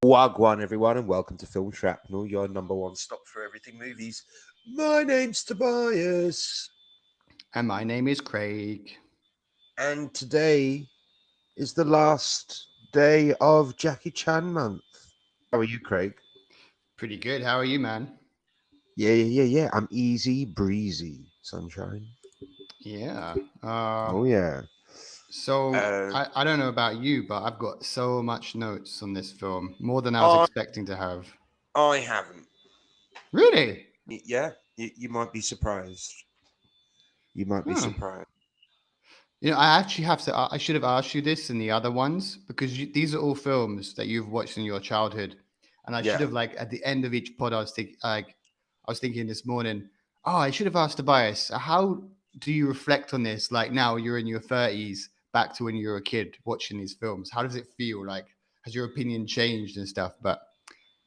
Wagwan, everyone, and welcome to Film Shrapnel, your number one stop for everything movies. My name's Tobias. And my name is Craig. And today is the last day of Jackie Chan month. How are you, Craig? Pretty good. How are you, man? Yeah. I'm easy breezy, sunshine. Yeah. Oh, yeah. So I don't know about you, but I've got so much notes on this film, more than I was expecting to have. I haven't. Really? Yeah, you might be surprised. You might be surprised. You know, I actually have to. I should have asked you this in the other ones because these are all films that you've watched in your childhood, and I should have at the end of each pod, I was thinking this morning. Oh, I should have asked Tobias, how do you reflect on this? Like now you're in your 30s, back to when you were a kid watching these films. How does it feel? Like, has your opinion changed and stuff? But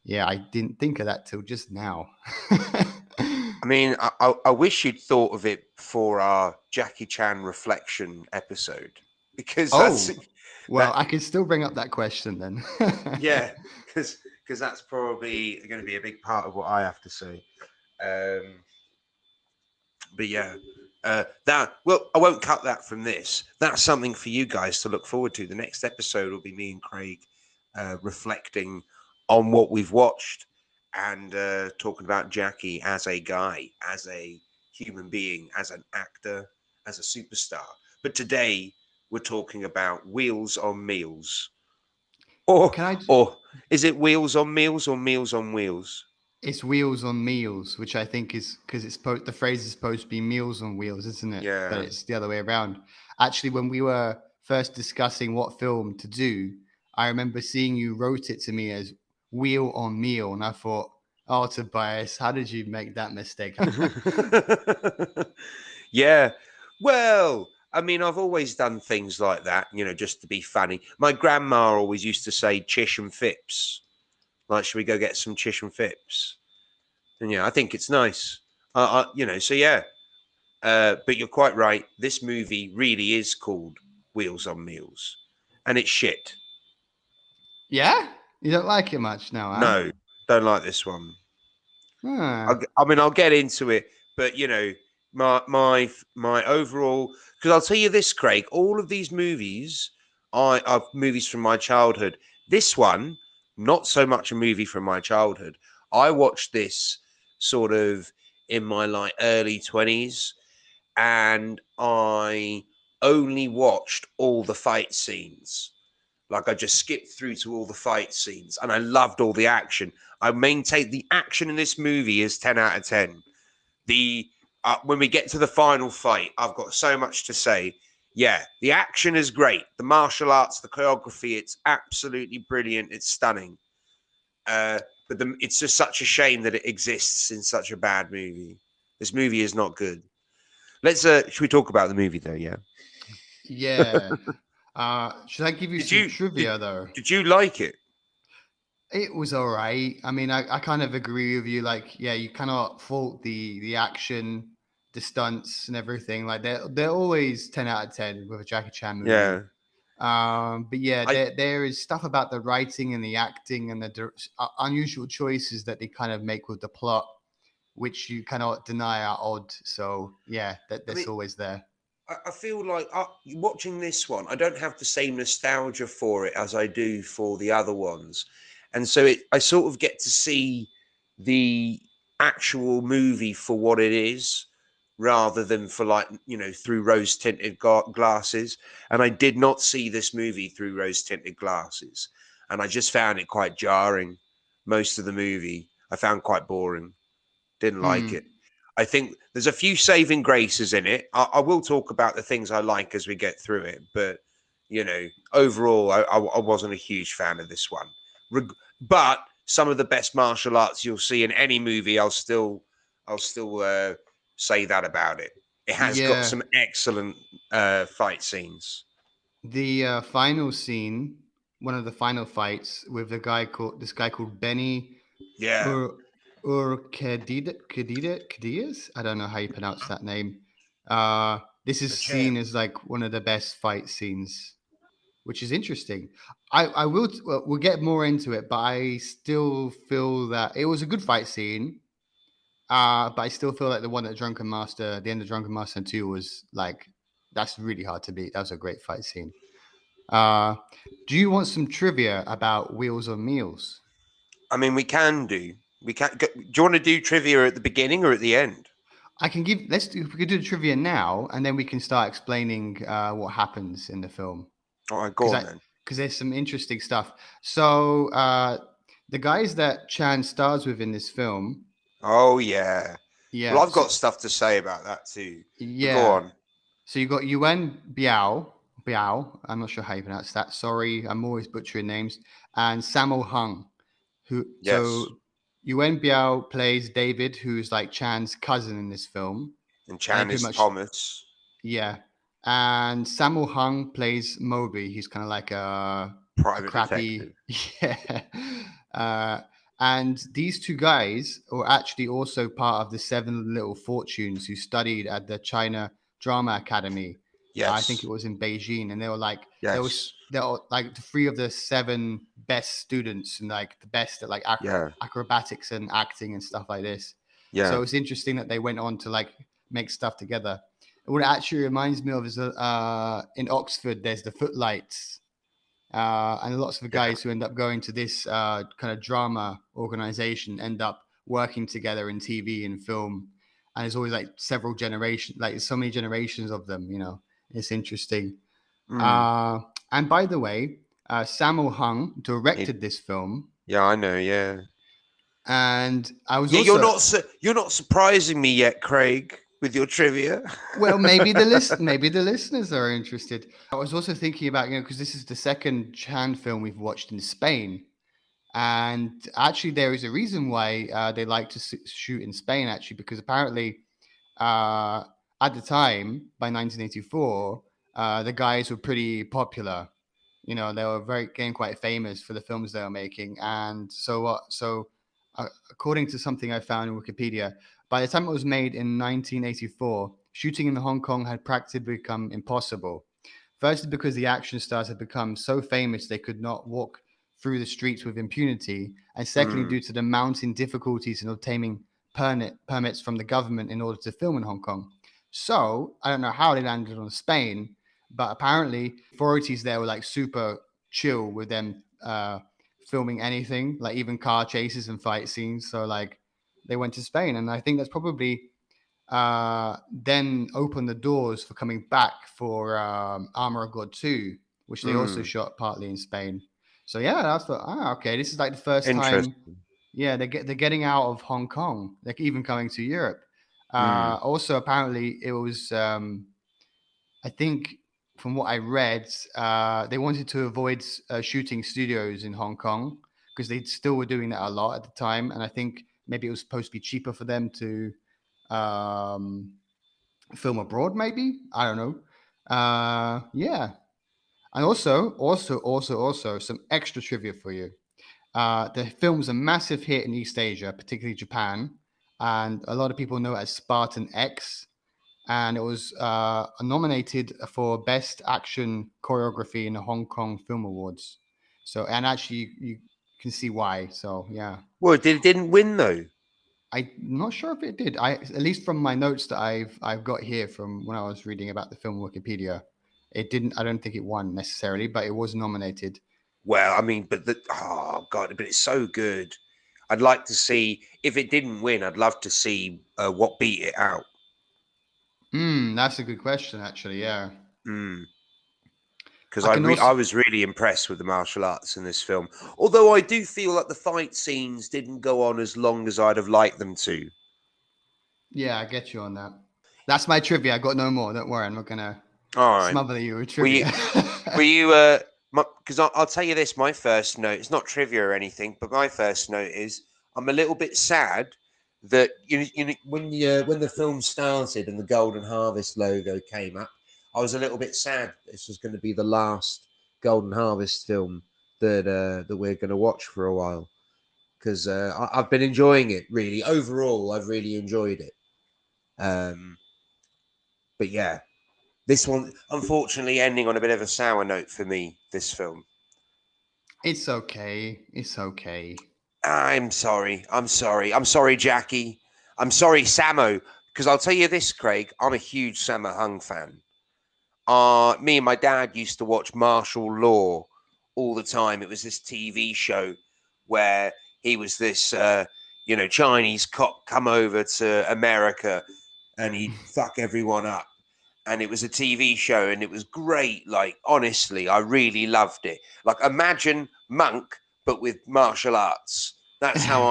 yeah, I didn't think of that till just now. I mean, I wish you'd thought of it for our Jackie Chan reflection episode, because I can still bring up that question then. Yeah, because that's probably going to be a big part of what I have to say. But yeah, I won't cut that from this. That's something for you guys to look forward to. The next episode will be me and Craig reflecting on what we've watched and talking about Jackie as a guy, as a human being, as an actor, as a superstar. But today we're talking about Wheels on Meals. Or is it Wheels on Meals or Meals on Wheels? It's Wheels on Meals, which I think is because the phrase is supposed to be Meals on Wheels, isn't it? Yeah. But it's the other way around. Actually, when we were first discussing what film to do, I remember seeing you wrote it to me as Wheel on Meal, and I thought, oh, Tobias, how did you make that mistake? Yeah. Well, I mean, I've always done things like that, just to be funny. My grandma always used to say Chish and Phipps. Like, should we go get some Chish and Phipps? And I think it's nice. So yeah. But you're quite right. This movie really is called Wheels on Meals, and it's shit. Yeah? You don't like it much now, huh? No, don't like this one. Huh. I mean, I'll get into it, but my overall, because I'll tell you this, Craig, all of these movies are movies from my childhood. This one, not so much a movie from my childhood. I watched this sort of in my early 20s, and I only watched all the fight scenes. Like, I just skipped through to all the fight scenes, and I loved all the action. I maintain the action in this movie is 10 out of 10. When we get to the final fight, I've got so much to say. Yeah, the action is great. The martial arts, the choreography, it's absolutely brilliant. It's stunning. But it's just such a shame that it exists in such a bad movie. This movie is not good. Should we talk about the movie though? Yeah. Yeah. Should I give you some trivia though? Did you like it? It was all right. I mean, I kind of agree with you. Like, yeah, you cannot fault the action, the stunts, and everything. Like, they're always 10 out of 10 with a Jackie Chan movie. Yeah. But yeah, there is stuff about the writing and the acting and the unusual choices that they kind of make with the plot, which you cannot deny are odd. So yeah, that's always there. I feel like watching this one, I don't have the same nostalgia for it as I do for the other ones. And so I sort of get to see the actual movie for what it is, rather than for through rose-tinted glasses. And I did not see this movie through rose-tinted glasses. And I just found it quite jarring. Most of the movie I found quite boring. Didn't like it. I think there's a few saving graces in it. I will talk about the things I like as we get through it. But, overall, I wasn't a huge fan of this one. But some of the best martial arts you'll see in any movie, I'll still say that about it. It has got some excellent fight scenes. The final scene, one of the final fights with this guy called Benny. Yeah. Cadidas. I don't know how you pronounce that name. This is The chair. seen as like one of the best fight scenes, which is interesting. I will well, we'll get more into it, but I still feel that it was a good fight scene. But I still feel like the one at Drunken Master, the end of Drunken Master 2 was like that's really hard to beat. That was a great fight scene. Uh, do you want some trivia about Wheels on Meals? I mean, we can do. We can. Do you want to do trivia at the beginning or at the end? I can give. Let's do. We could do the trivia now, and then we can start explaining what happens in the film All right, go because on I then. because there's some interesting stuff. So the guys that Chan stars with in this film, Oh yeah. Well, yeah, I've got stuff to say about that too. But go yeah. on. So you got Yuen Biao. I'm not sure how you pronounce that. Sorry, I'm always butchering names. And Sammo Hung, who Yes. so Yuen Biao plays David, who's like Chan's cousin in this film, And and he Chan pretty is much Thomas. yeah. And Sammo Hung plays Moby. He's kind of like a Private crappy detective. yeah. Uh, and these two guys were actually also part of the Seven Little Fortunes who studied at the China Drama Academy. I think it Yes. was in Beijing, and they were like Yes. they were like the three of the seven best students and like the best at like Yeah. acrobatics and acting and stuff like this. So Yeah. it's interesting that they went on to like make stuff together. What it actually reminds me of is in Oxford, there's the Footlights, and lots of the Yeah. guys who end up going to this kind of drama organization end up working together in TV and film. And there's always like several generations, like so many generations of them. It's interesting. Mm. Uh, and by the way, Sammo Hung He, directed this film, yeah, I know. Yeah. and I was Yeah, also you're not surprising me yet, Craig, with your trivia. well, maybe the listeners are interested. I was also thinking about because this is the second Chan film we've watched in Spain, and actually there is a reason why they like to shoot in Spain. Actually, because apparently uh, at the time by 1984, the guys were pretty popular. They were very getting quite famous for the films they were making, and so what? According to something I found in Wikipedia, by the time it was made in 1984, shooting in Hong Kong had practically become impossible. Firstly, because the action stars had become so famous they could not walk through the streets with impunity, and secondly, Mm. due to the mounting difficulties in obtaining permits from the government in order to film in Hong Kong. So I don't know how they landed on Spain, but apparently authorities there were like super chill with them filming anything, like even car chases and fight scenes. So like they went to Spain, and I think that's probably then opened the doors for coming back for Armor of God 2, which they also Mm. shot partly in Spain. So yeah, I thought, okay, this is like the first time. Interesting. Yeah, they're getting out of Hong Kong. They're even coming to Europe. Mm. Also, apparently, it was I think from what I read, they wanted to avoid shooting studios in Hong Kong because they still were doing that a lot at the time, and I think maybe it was supposed to be cheaper for them to um, film abroad. Maybe I don't know. Yeah, and also some extra trivia for you. The film was a massive hit in East Asia, particularly Japan, and a lot of people know it as Spartan X, and it was nominated for Best Action Choreography in the Hong Kong Film Awards. So, and actually, you can see why. So, yeah, Well, it didn't win though. I'm not sure if it did. At least from my notes that I've got here from when I was reading about the film Wikipedia, it didn't. I don't think it won necessarily, but it was nominated. Well, I mean, but oh god, but it's so good. I'd like to see if it didn't win. I'd love to see what beat it out. That's a good question, actually. Yeah, Mm. Because I can I also. was really impressed with the martial arts in this film. Although I do feel like the fight scenes didn't go on as long as I'd have liked them to. Yeah, I get you on that. That's my trivia. I got no more. Don't worry. I'm not gonna All right. smother you with Were you trivia. were you because I'll tell you this, my first note, it's not trivia or anything, but my first note is I'm a little bit sad that when the film started and the Golden Harvest logo came up, I was a little bit sad this was going to be the last Golden Harvest film that we're going to watch for a while. because I've been enjoying it really. Overall, I've really enjoyed it. But yeah, this one unfortunately ending on a bit of a sour note for me. This film. It's okay. It's okay. I'm sorry. I'm sorry. I'm sorry, Jackie. I'm sorry, Sammo. Because I'll tell you this, Craig. I'm a huge Sammo Hung fan. Me and my dad used to watch Martial Law all the time. It was this TV show where he was this, Chinese cop come over to America and he'd fuck everyone up. And it was a TV show and it was great. Like, honestly, I really loved it. Like, imagine Monk, but with martial arts. That's how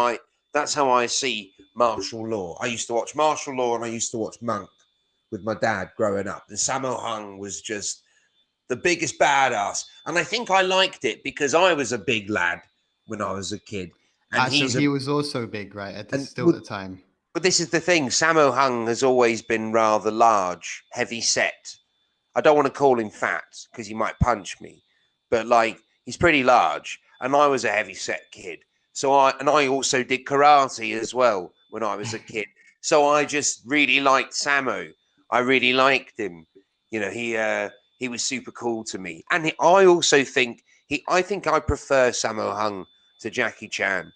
I see martial law. I used to watch martial law and I used to watch Monk with my dad growing up. And Sammo Hung was just the biggest badass. And I think I liked it because I was a big lad when I was a kid. And So he's a he was also big, right? and Still at the time. but this is the thing. Sammo Hung has always been rather large, heavy set. I don't want to call him fat because he might punch me, but like he's pretty large, and I was a heavy set kid. I also did karate as well when I was a kid. So I just really liked Sammo. I really liked him. He was super cool to me, and I also think I think I prefer Sammo Hung to Jackie Chan.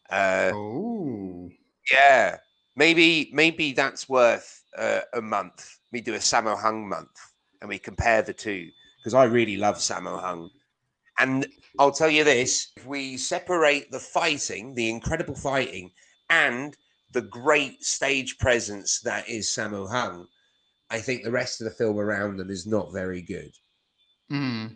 Uh, Oh. yeah, maybe that's worth a month. We do a Sammo Hung month, and we compare the two because I really love Sammo Hung. And I'll tell you this: if we separate the fighting, the incredible fighting, and the great stage presence that is Sammo Hung, I think the rest of the film around them is not very good. Mm.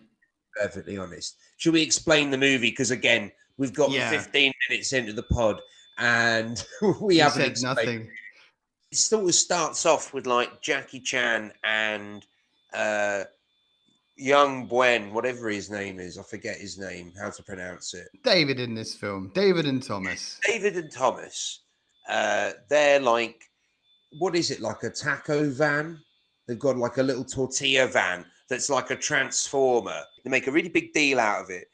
Perfectly honest. Should we explain the movie? Because again, we've got Yeah. 15 minutes into the pod, and we We haven't said explained. nothing. It sort of starts off with like Jackie Chan and uh young Buen, whatever his name is, I forget his name, how to pronounce it. David in this film. David and Thomas. David and Thomas. They're like, what is it, like a taco van? They've got like a little tortilla van that's like a transformer. They make a really big deal out of it.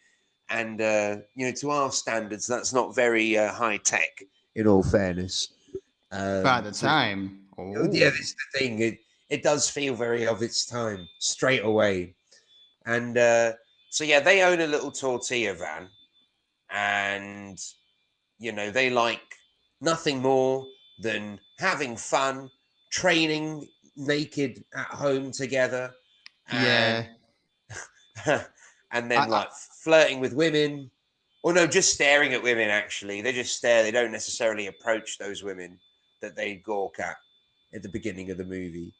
And to our standards, that's not very high tech, in all fairness. By the So time. yeah, Oh. this is the thing. It does feel very of its time straight away. And so yeah, they own a little tortilla van, and they like nothing more than having fun, training naked at home together, and Yeah. and I, then I like flirting with women, or no, just staring at women. Actually, they just stare. They don't necessarily approach those women that they gawk at the beginning of the movie.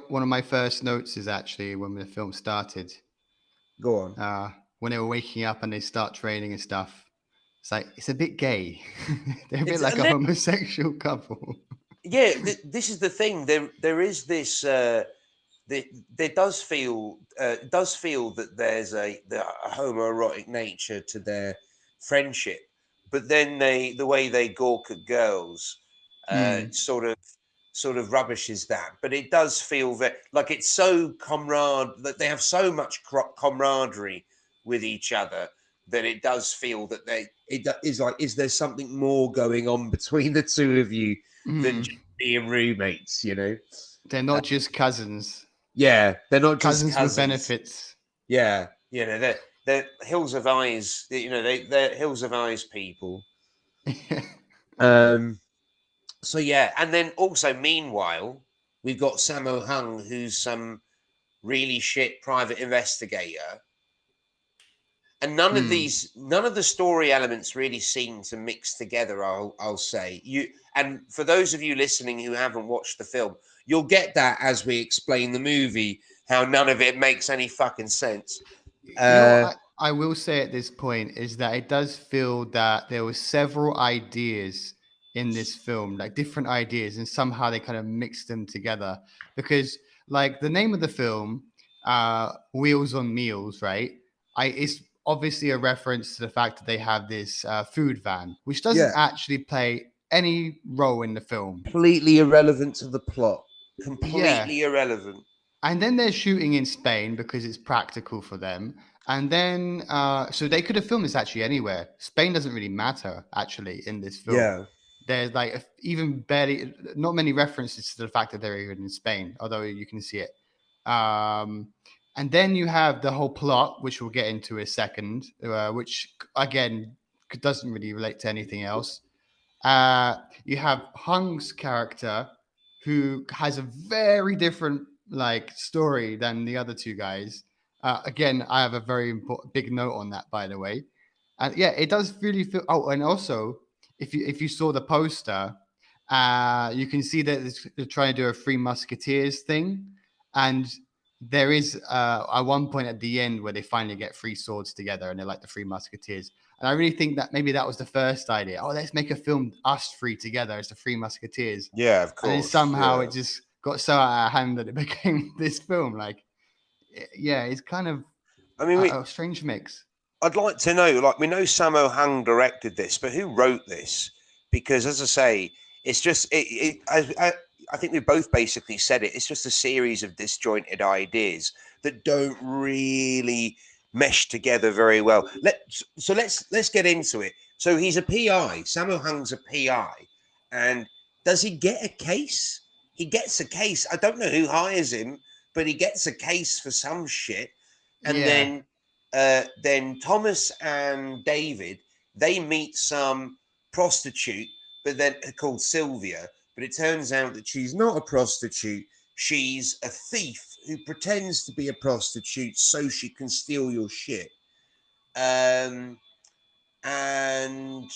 one of my first notes is actually when the film started. Go on. When they were waking up and they start training and stuff. It's like it's a bit gay. They're a bit It's like a a little, homosexual couple. yeah. This is the thing. There is this. There does feel that there's a homoerotic nature to their friendship, but then the way they gawk at girls, Mm. sort of rubbishes that. But it does feel that like it's so that they have so much camaraderie with each other that it does feel that is like, is there something more going on between the two of you than Mm. just being roommates? They're Uh, not just cousins. yeah, they're not just Cousins with cousins. benefits. Yeah, they're Hills of Eyes. They're Hills of Eyes people. Um. So yeah, and then also meanwhile, we've got Sammo Hung, who's some really shit private investigator, and Mm. none of the story elements really seem to mix together. I'll say and for those of you listening who haven't watched the film, you'll get that as we explain the movie. How none of it makes any fucking sense. What Uh, I will say at this point is that it does feel that there were several ideas in this film, like different ideas, and somehow they kind of mixed them together. Because, like, the name of the film, Wheels on Meals, right? It's obviously a reference to the fact that they have this food van, which doesn't yeah, actually play any role in the film. completely irrelevant to the plot. Yeah, Completely irrelevant. and then they're shooting in Spain because it's practical for them. And then, so they could have filmed this actually anywhere. Spain doesn't really matter actually in this film. Yeah. There's like even barely, not many references to the fact that they're even in Spain, although you can see it. Um, and then you have the whole plot, which we'll get into in a second, which again doesn't really relate to anything else. You have Hung's character, who has a very different like story than the other two guys. Again, I have a very important, big note on that, by the way. And yeah, it does really feel. Oh, and also, if you saw the poster, you can see that they're trying to do a Three Musketeers thing, and there is at one point at the end where they finally get three swords together, and they're like the Three Musketeers. And I really think that maybe that was the first idea. Oh, let's make a film us three together as the Three Musketeers, Yeah, of and then course. somehow Yeah. it just got so out of hand that it became this film. Like, yeah, it's kind of I mean, a strange mix. I'd like to know, like, we know Sammo Hung directed this, but who wrote this? Because, as I say, it's just, I think we both basically said it. It's just a series of disjointed ideas that don't really mesh together very well. Let's get into it. So he's a PI. Sammo Hung's a PI, and does he get a case? He gets a case. I don't know who hires him, but he gets a case for some shit, and Yeah, then Thomas and David, they meet some prostitute, but then called Sylvia. But it turns out that she's not a prostitute. She's a thief who pretends to be a prostitute so she can steal your shit. Um, and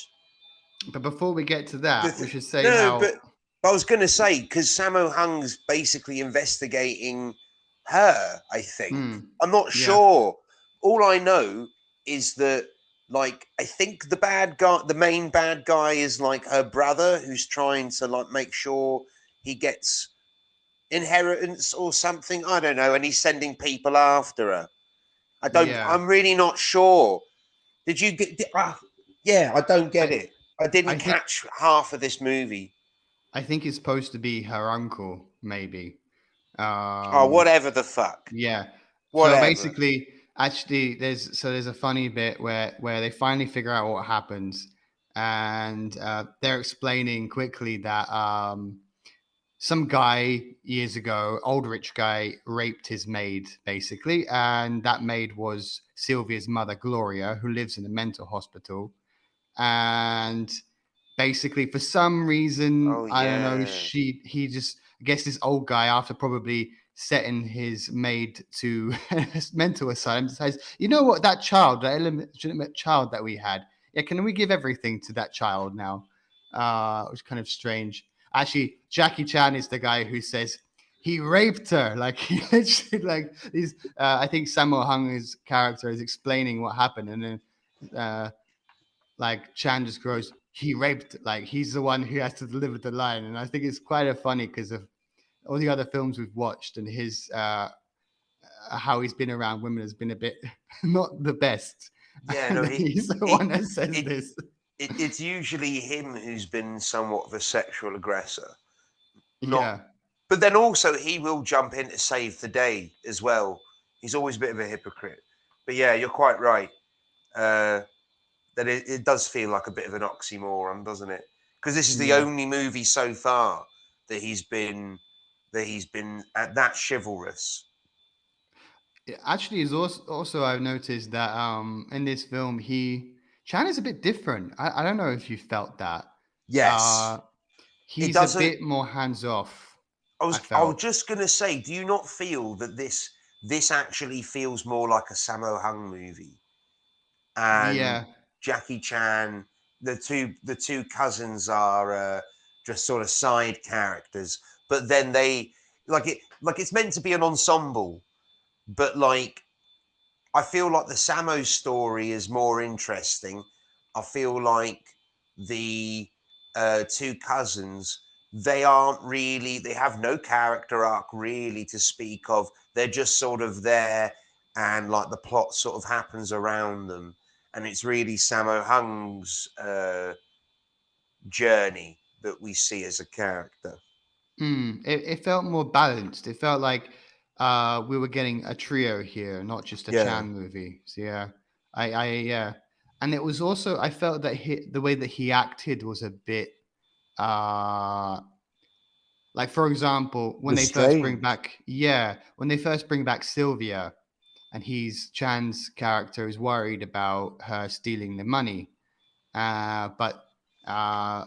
but before we get to that, we should say no, how. but I was going to say, because Sammo Hung's basically investigating her, I think. I'm not Yeah, sure. All I know is that, like, I think the bad guy, the main bad guy, is like her brother who's trying to, like, make sure he gets inheritance or something. I don't know. And he's sending people after her. yeah. I'm really not sure. Did you get, yeah, I don't get I it. I didn't I think catch half of this movie. I think it's supposed to be her uncle, maybe. Oh, Um, whatever the fuck. yeah. So Whatever. basically, actually, there's a funny bit where they finally figure out what happens, and they're explaining quickly that some guy years ago, old rich guy, raped his maid, basically, and that maid was Sylvia's mother, Gloria, who lives in a mental hospital. And basically, for some reason, Oh, I don't know, yeah. he just, I guess this old guy, after probably setting his maid to mental asylum, decides, you know what, that child, that illegitimate child that we had, yeah, can we give everything to that child now? It was kind of strange. Actually, Jackie Chan is the guy who says he raped her. Like he literally, like these. I think Sammo Hung's character is explaining what happened, and then like Chan just goes, he raped. Like he's the one who has to deliver the line, and I think it's quite a funny because of all the other films we've watched and his how he's been around women has been a bit not the best. Yeah, no, And he's the it, one that says it, this. it's usually him who's been somewhat of a sexual aggressor. Not, Yeah. but then also he will jump in to save the day as well. He's always a bit of a hypocrite. But yeah, you're quite right. Uh, that it does feel like a bit of an oxymoron, doesn't it? Because this is the Yeah. only movie so far that he's been at that chivalrous. Actually, is also I've noticed that in this film he Chan is a bit different. I don't know if you felt that. Yes, Uh, it he's a doesn't. bit more hands off. I I was felt. just gonna say, do you not feel that this actually feels more like a Sammo Hung movie? And Yeah. Jackie Chan, the two cousins are just sort of side characters, but then they like it's meant to be an ensemble, but like I feel like the Samo story is more interesting. I feel like the two cousins, they have no character arc really to speak of. They're just sort of there, and like the plot sort of happens around them. And it's really Sammo Hung's journey that we see as a character. It felt more balanced. It felt like we were getting a trio here, not just a Yeah, Chan movie. So yeah, yeah, and it was also I felt that the way that he acted was a bit uh like for example when they first bring restrained. back when they first bring back Sylvia and he's Chan's character is worried about her stealing the money, but uh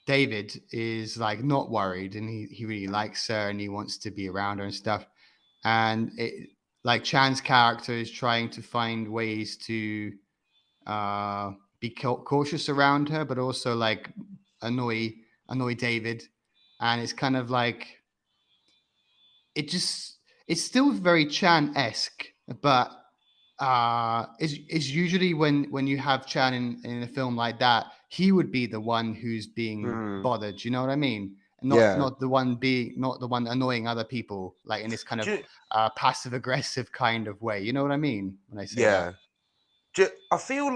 David is like not worried and he really likes her and he wants to be around her and stuff. And like Chan's character is trying to find ways to uh, be cautious around her, but also like annoy annoy David. And it's kind of like it just it's still very Chan esque, but is usually when you have Chan in a film like that, he would be the one who's being Mm, bothered. You know what I mean? And yeah. not the one annoying other people, like in this kind of Do, passive aggressive kind of way. You know what I mean when I say that? yeah. I feel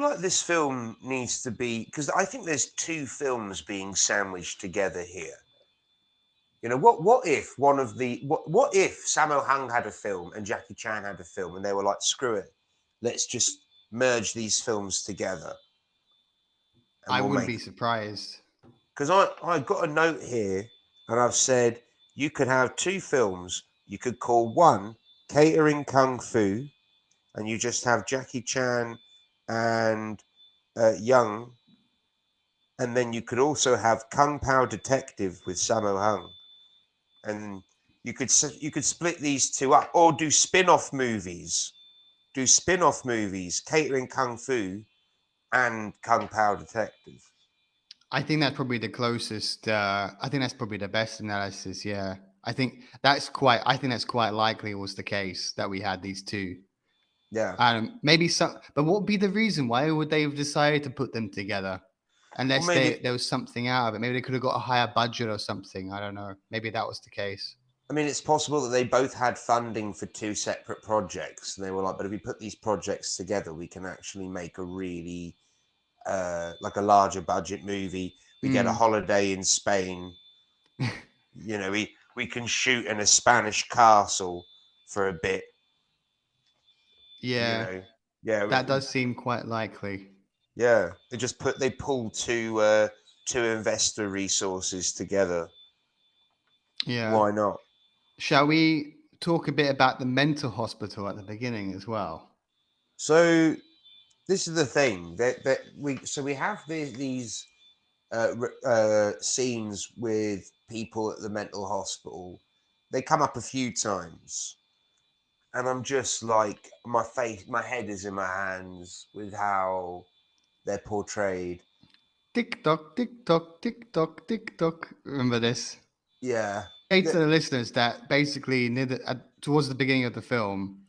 like this film needs to be, because I think there's two films being sandwiched together here. You know, what if what if Sammo Hung had a film and Jackie Chan had a film and they were like, screw it, let's just merge these films together and I we'll wouldn't make, be surprised. because I got a note here and I've said you could have two films. You could call one Catering Kung Fu and you just have Jackie Chan and Young, and then you could also have Kung-pow Detective with Sammo Hung, and you could split these two up or do spin-off movies. Do spin-off movies, Catering Kung Fu and Kung-pow Detective. I think that's probably the closest. I think that's probably the best analysis. Yeah, I think that's quite. I think that's quite likely was the case that we had these two. Yeah. Maybe some, but what would be the reason? Why would they have decided to put them together? Or Unless maybe, there was something out of it. Maybe they could have got a higher budget or something. I don't know. Maybe that was the case. I mean, it's possible that they both had funding for two separate projects, and they were like, "But if we put these projects together, we can actually make a really like a larger budget movie. We get a Mm. holiday in Spain. You know, we can shoot in a Spanish castle for a bit. You Yeah, know, yeah, that does seem quite likely. yeah. They pull two investor resources together. Yeah. Why not? Shall we talk a bit about the mental hospital at the beginning as well? So this is the thing that we have these scenes with people at the mental hospital. They come up a few times, and I'm just like my head is in my hands with how they're portrayed. Tick tock, tick tock, tick tock, tick tock. Remember this? Yeah, Say to that, the listeners that basically towards the beginning of the film,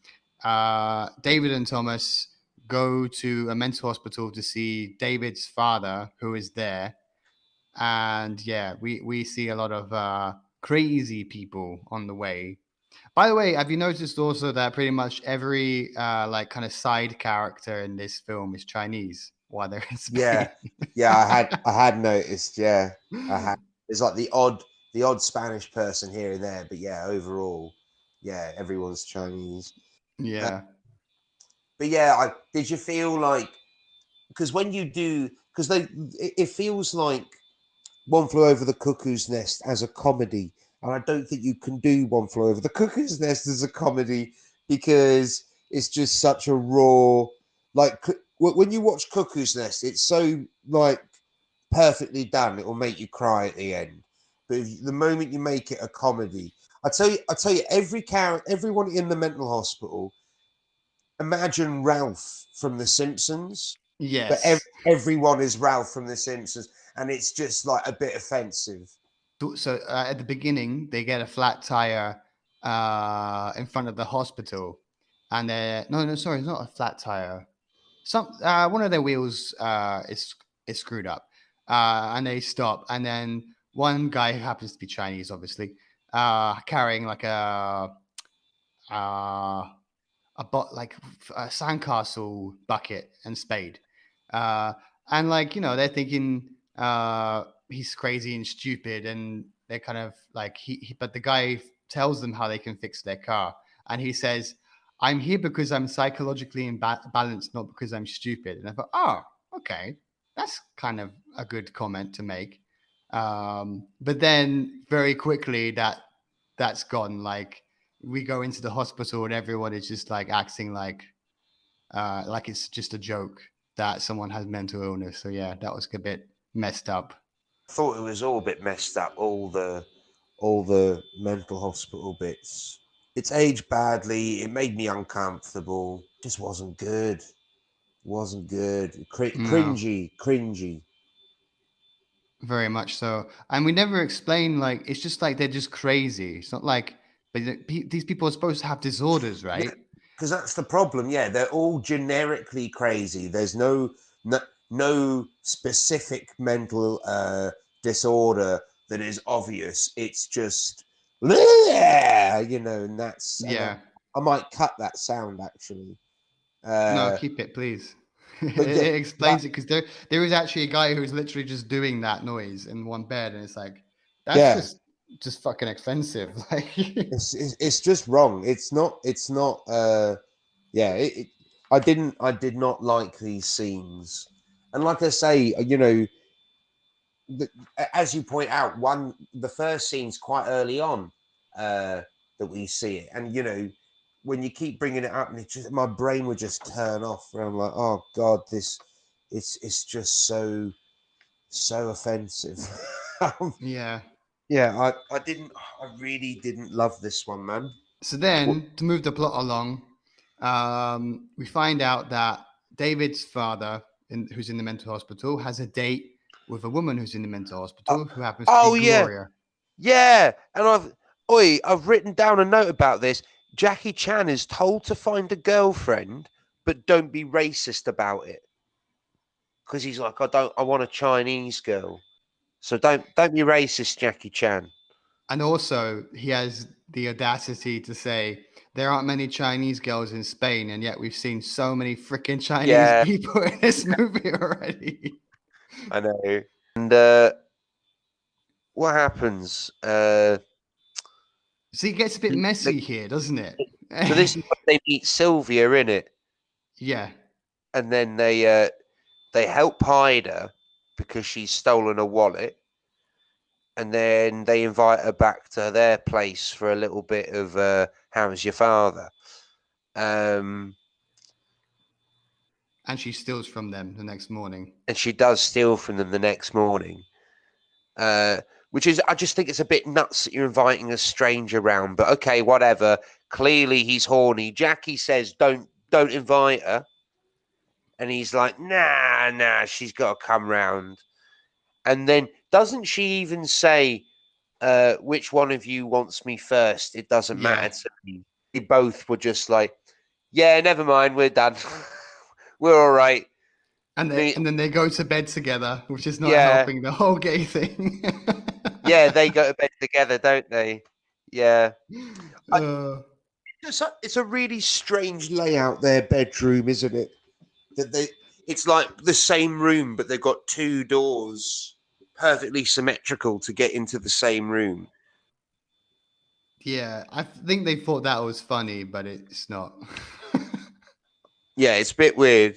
David and Thomas go to a mental hospital to see David's father, who is there, and yeah, we see a lot of crazy people on the way. By the way, have you noticed also that pretty much every like kind of side character in this film is Chinese while they're in yeah, Spain? yeah. I had noticed. Yeah, I had. There's like the odd Spanish person here and there, but yeah, overall, yeah, everyone's Chinese. Uh, Yeah. but yeah, I did you feel like, because when you do, because it feels like One Flew Over the Cuckoo's Nest as a comedy, and I don't think you can do One Flew Over the Cuckoo's Nest as a comedy because it's just such a raw. Like when you watch Cuckoo's Nest, it's so like perfectly done; it will make you cry at the end. But the moment you make it a comedy, I tell you, every character, everyone in the mental hospital. Imagine Ralph from The Simpsons, but Yes. everyone is Ralph from The Simpsons, and it's just like a bit offensive. So at the beginning, they get a flat tire in front of the hospital, and no, sorry, it's not a flat tire. Some one of their wheels is screwed up, and they stop, and then one guy who happens to be Chinese, obviously, carrying like uh, like a sandcastle bucket and spade, uh, and like they're thinking he's crazy and stupid, and they're kind of like but the guy tells them how they can fix their car. And he says, I'm here because I'm psychologically imbalanced, not because I'm stupid. And I thought, oh, okay, that's kind of a good comment to make. But then very quickly that's gone. Like we go into the hospital and everyone is just like acting like it's just a joke that someone has mental illness. So yeah, that was a bit messed up. I thought it was all a bit messed up. All the mental hospital bits. It's aged badly. It made me uncomfortable. Just wasn't good. Wasn't good. No, Cringy. very much so. And we never explain like it's just like they're just crazy. It's not like but these people are supposed to have disorders, Yeah, right? because that's the problem. Yeah, they're all generically crazy. There's no specific mental disorder that is obvious. It's just, and Yeah. I might cut that sound actually. No, Uh, keep it, please. but yeah, It that explains it because there is actually a guy who's literally just doing that noise in one bed, and it's like that's yeah, just fucking offensive. Like, it's just wrong. It's not. Yeah, I did not like these scenes, and like I say, as you point out, the first scene's quite early on that we see it, and when you keep bringing it up, and it just my brain would just turn off, and I'm like, oh god, it's just so offensive. yeah. Yeah, I really didn't love this one, man. So What? then, to move the plot along, we find out that David's father, who's in the mental hospital, has a date with a woman who's in the mental Uh, hospital who happens to be oh yeah, Gloria. yeah, and I've written down a note about this. Jackie Chan is told to find a girlfriend, but don't be racist about it, because he's like, I want a Chinese girl, so don't be racist, Jackie Chan. And also, he has the audacity to say there aren't many Chinese girls in Spain, and yet we've seen so many freaking Chinese Yeah, people in this movie already. I know. And what happens? So it gets a bit The- messy here, doesn't it? so this is when they meet Sylvia in it, Yeah. and then they help hide her because she's stolen a wallet, and then they invite her back to their place for a little bit of how's your father? Um, And she steals from them the next morning. and she does steal from them the next morning. Which is, I just think it's a bit nuts that you're inviting a stranger around. But okay, whatever. Clearly he's horny. Jackie says don't invite her, and he's like, nah, she's got to come round. And then doesn't she even say, which one of you wants me first? It doesn't Yeah. matter to me. They both were just like, yeah, never mind, we're done. We're all right. And then they go to bed together, which is not Yeah, helping the whole gay thing. yeah, they go to bed together, don't they? Yeah. I, uh, it's a really strange layout, their bedroom, isn't it? That it's like the same room, but they've got two doors, perfectly symmetrical to get into the same room. yeah, I think they thought that was funny, but it's not. Yeah, it's a bit weird.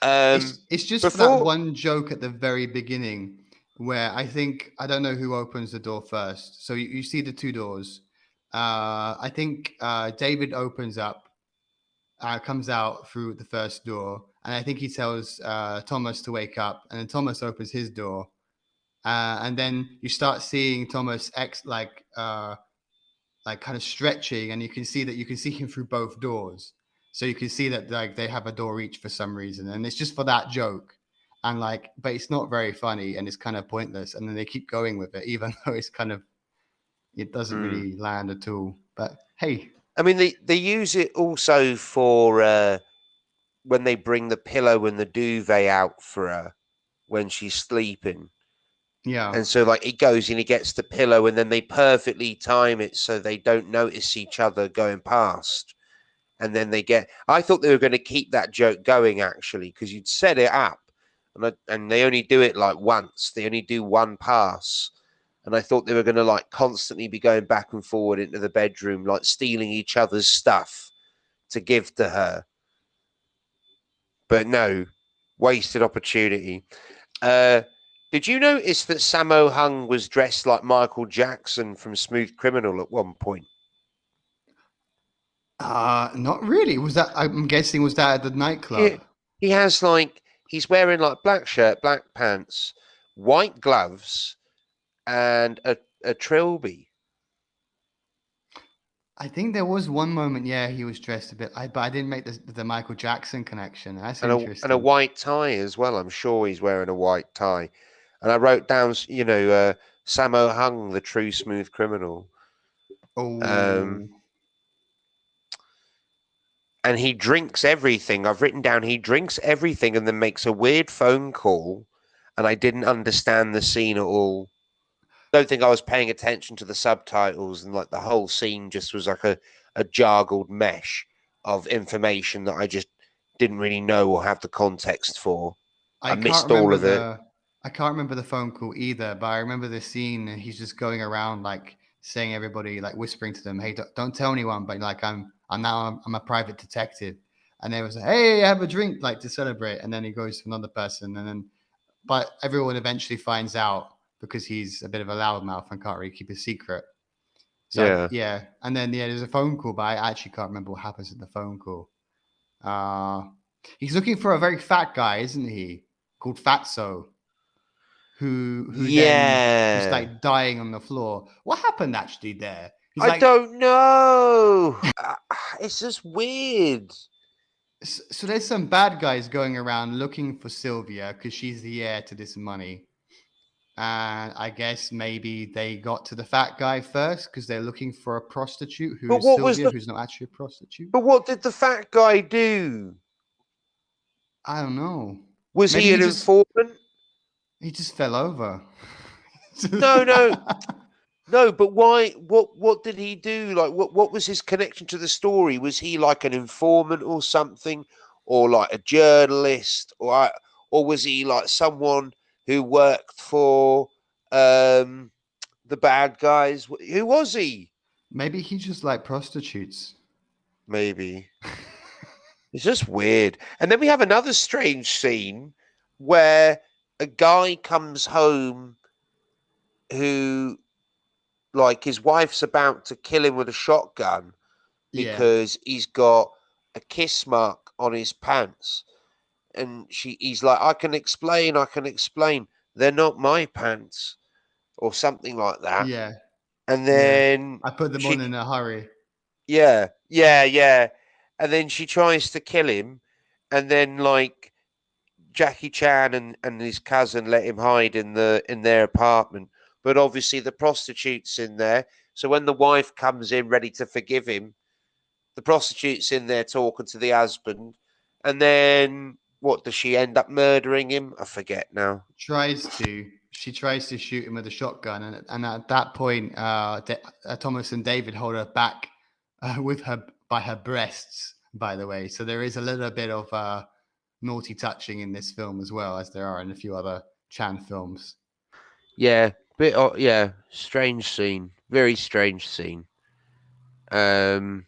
It's just for that Before, one joke at the very beginning where I think I don't know who opens the door first. So you see the two doors. I think David opens up, comes out through the first door, and I think he tells Thomas to wake up, and then Thomas opens his door, and then you start seeing Thomas like kind of stretching, and you can see him through both doors. So you can see that like they have a door each for some reason, and it's just for that joke. And like, but it's not very funny, and it's kind of pointless. And then they keep going with it, even though it's kind of it doesn't mm, really land at all. But hey, I mean, they use it also for when they bring the pillow and the duvet out for her when she's sleeping. yeah, And so, like, he goes and he gets the pillow, and then they perfectly time it so they don't notice each other going past. And then they get. I thought they were going to keep that joke going actually, because you'd set it up, and they only do it like once. They only do one pass, and I thought they were going to like constantly be going back and forward into the bedroom, like stealing each other's stuff to give to her. But no, wasted opportunity. Did you notice that Sammo Hung was dressed like Michael Jackson from Smooth Criminal at one point? Not really. Was that? I'm guessing was that at the nightclub? He has like he's wearing like black shirt, black pants, white gloves, and a trilby. I think there was one moment, yeah, he was dressed a bit, but I didn't make the Michael Jackson connection. That's And a interesting. white tie as well. I'm sure he's wearing a white tie. And I wrote down, Sammo Hung, the true smooth criminal. Um, Oh, and he drinks everything. I've written down he drinks everything and then makes a weird phone call. And I didn't understand the scene at all. Don't think I was paying attention to the subtitles, and like the whole scene just was like a jargled mesh of information that I just didn't really know or have the context for. I I can't missed all remember of it. the I can't remember the phone call either, but I remember the scene and he's just going around like saying everybody like whispering to them, "Hey, don't tell anyone," but like I'm a private detective, and they was like, "Hey, have a drink like to celebrate," and then he goes to another person, and then but everyone eventually finds out because he's a bit of a loudmouth and can't really keep a secret. So Yeah. yeah, and then yeah, there's a phone call, but I actually can't remember what happens in the phone call. Uh he's looking for a very fat guy, isn't he? Called Fatso, who then was Yeah. like dying on the floor. What happened actually there? He's I like, don't know. It's just weird. so there's some bad guys going around looking for Sylvia because she's the heir to this money. And I guess maybe they got to the fat guy first because they're looking for a prostitute who But is what was Sylvia, the who's not actually a prostitute. but what did the fat guy do? I don't know. Was Maybe he an informant? he just fell over. No, no. No, but why what did he do? Like what was his connection to the story? Was he like an informant or something? Or like a journalist? Or was he like someone who worked for the bad guys? Who was he? Maybe he just like prostitutes. Maybe. It's just weird. And then we have another strange scene where a guy comes home who, like, his wife's about to kill him with a shotgun Yeah, because he's got a kiss mark on his pants. And he's like, I can explain. They're not my pants, or something like that. yeah, And yeah. then I put them on in a hurry. yeah. And then she tries to kill him. And then, like, Jackie Chan and his cousin let him hide in their apartment, but obviously the prostitute's in there. So when the wife comes in ready to forgive him, the prostitute's in there talking to the husband, and then what does she end up murdering him? I forget now. She tries to shoot him with a shotgun, and at that point, Thomas and David hold her back with her by her breasts. By the way, so there is a little bit of naughty touching in this film as well as there are in a few other Chan films. Yeah, strange scene, very strange scene. Um,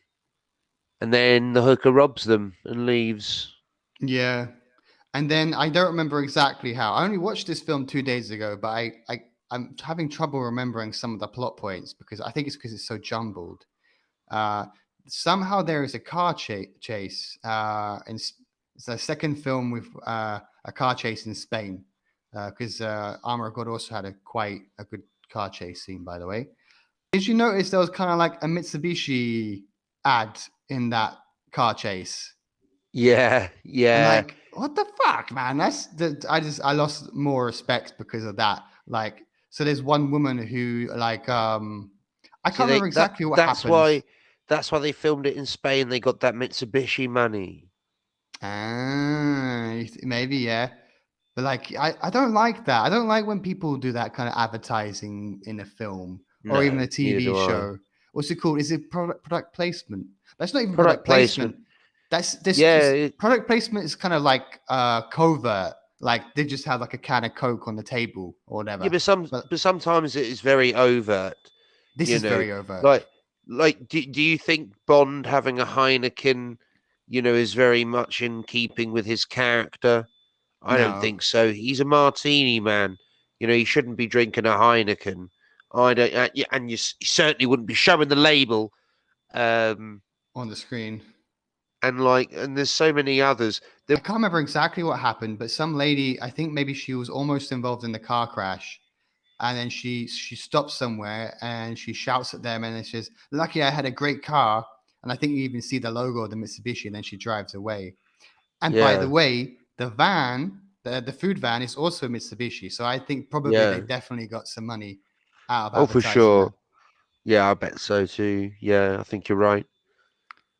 and then the hooker robs them and leaves. Yeah, and then I don't remember exactly how. I only watched this film 2 days ago, but I'm having trouble remembering some of the plot points because I think it's because it's so jumbled. Uh, Somehow there is a car chase. It's the second film with a car chase in Spain because Armor of God also had quite a good car chase scene, by the way. Did you notice there was kind of like a Mitsubishi ad in that car chase? Yeah, And yeah. like, what the fuck, man? I lost more respect because of that. Like, so there's one woman who like I See, can't remember exactly what happens. that's why they filmed it in Spain. They got that Mitsubishi money. Maybe yeah, but like I don't like that. I don't like when people do that kind of advertising in a film or even No, a neither TV do I. show. What's it called? Is it product placement? That's not even Product product placement. placement. That's this Yeah, is product placement is kind of like covert. Like they just have like a can of Coke on the table or Yeah, whatever. But but sometimes it is very overt. this You is know, very overt. like do you think Bond having a Heineken, is very much in keeping with his character? I don't No, think so. He's a martini man. He shouldn't be drinking a Heineken. I don't, yeah, and you certainly wouldn't be showing the label. Um, on the screen. and there's so many others. I can't remember exactly what happened, but some lady, I think maybe she was almost involved in the car crash, and then she stops somewhere and she shouts at them and it says, "Lucky I had a great car." And I think you even see the logo of the Mitsubishi, and then she drives away. And by the Yeah, way, the van, the food van, is also Mitsubishi. So I think probably they yeah. definitely got some money out of Oh, for advertising that. sure. Yeah, I bet so too. Yeah, I think you're right.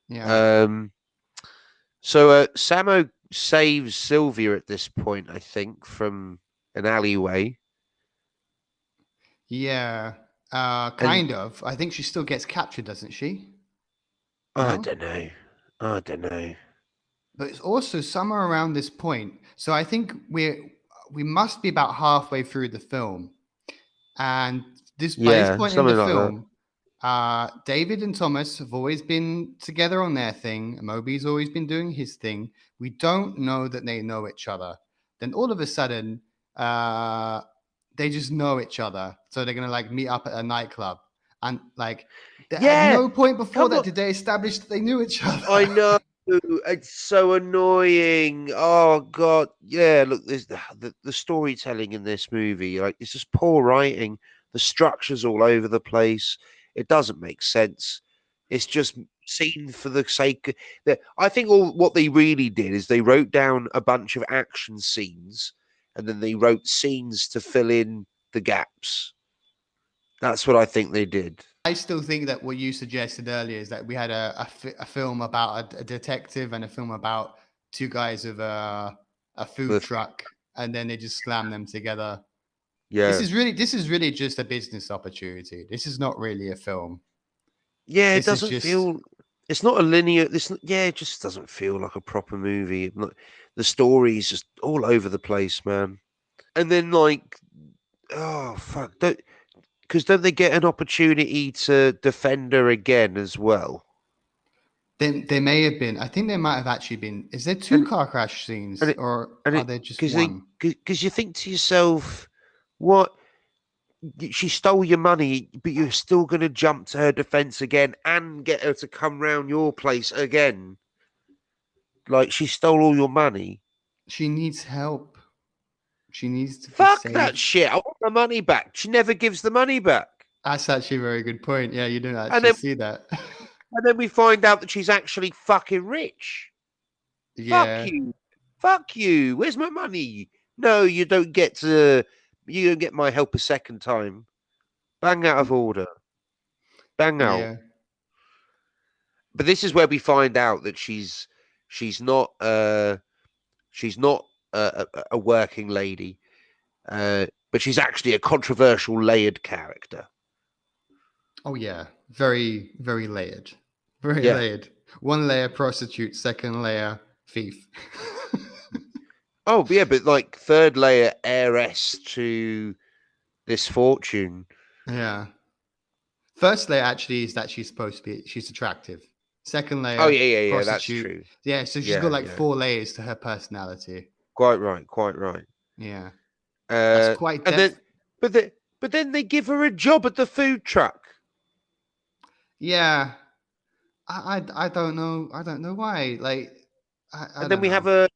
Yeah. Um, so Sammo saves Sylvia at this point, I think, from an alleyway, Yeah. and Kind of. I think she still gets captured, doesn't she? I No? don't know. I don't know. But it's also somewhere around this point. So I think we must be about halfway through the film. And this by this Yeah, point in the something like that. film, David and Thomas have always been together on their thing. Moby's always been doing his thing. We don't know that they know each other. Then all of a sudden, uh, they just know each other. So they're gonna like meet up at a nightclub. And like at Yeah, no point before come that on. did they establish that they knew each I other. know. It's so annoying. Oh God. Yeah, look, there's the storytelling in this movie. Like, it's just poor writing. The structure's all over the place. It doesn't make sense. It's just seen for the sake. I think all what they really did is they wrote down a bunch of action scenes, and then they wrote scenes to fill in the gaps. That's what I think they did. I still think that what you suggested earlier is that we had a film about a detective and a film about two guys with a food But truck, and then they just slam them together. yeah. This is really just a business opportunity. This is not really a film. Yeah, it This is doesn't just feel. It's not a linear. Yeah, it just doesn't feel like a proper movie. The story's just all over the place, man. And then oh fuck, don't they get an opportunity to defend her again as well? they may have been. I think there might have actually been. Is there two And car crash and scenes it or and are it there just because one? you think to yourself, what, she stole your money, but you're still gonna jump to her defense again and get her to come round your place again. Like, she stole all your money. She needs help. She needs to be Fuck that saved. shit. I want the money back. She never gives the money back. That's actually a very good point. Yeah, you didn't And actually then see that. we find out that she's actually fucking rich. Fuck Yeah, you. Fuck you. Where's my money? No, you don't get to, you don't get my help a second time. Bang out of order. Bang out. yeah. But this is where we find out that she's not she's not a working lady. But she's actually a controversial layered character. Oh yeah, very very layered, very Yeah. layered. One layer prostitute, second layer thief. Oh, yeah, but like third layer heiress to this fortune. Yeah. First layer actually is that she's supposed to be she's attractive. Second Oh, layer yeah, yeah, yeah, that's prostitute. true. Yeah, so she's got Yeah, like yeah. four layers to her personality. Quite right, quite right. Yeah, that's Uh, quite and then, depth. but then they give her a job at the food truck, Yeah, I don't know. I don't know why. Like I and then don't we have know.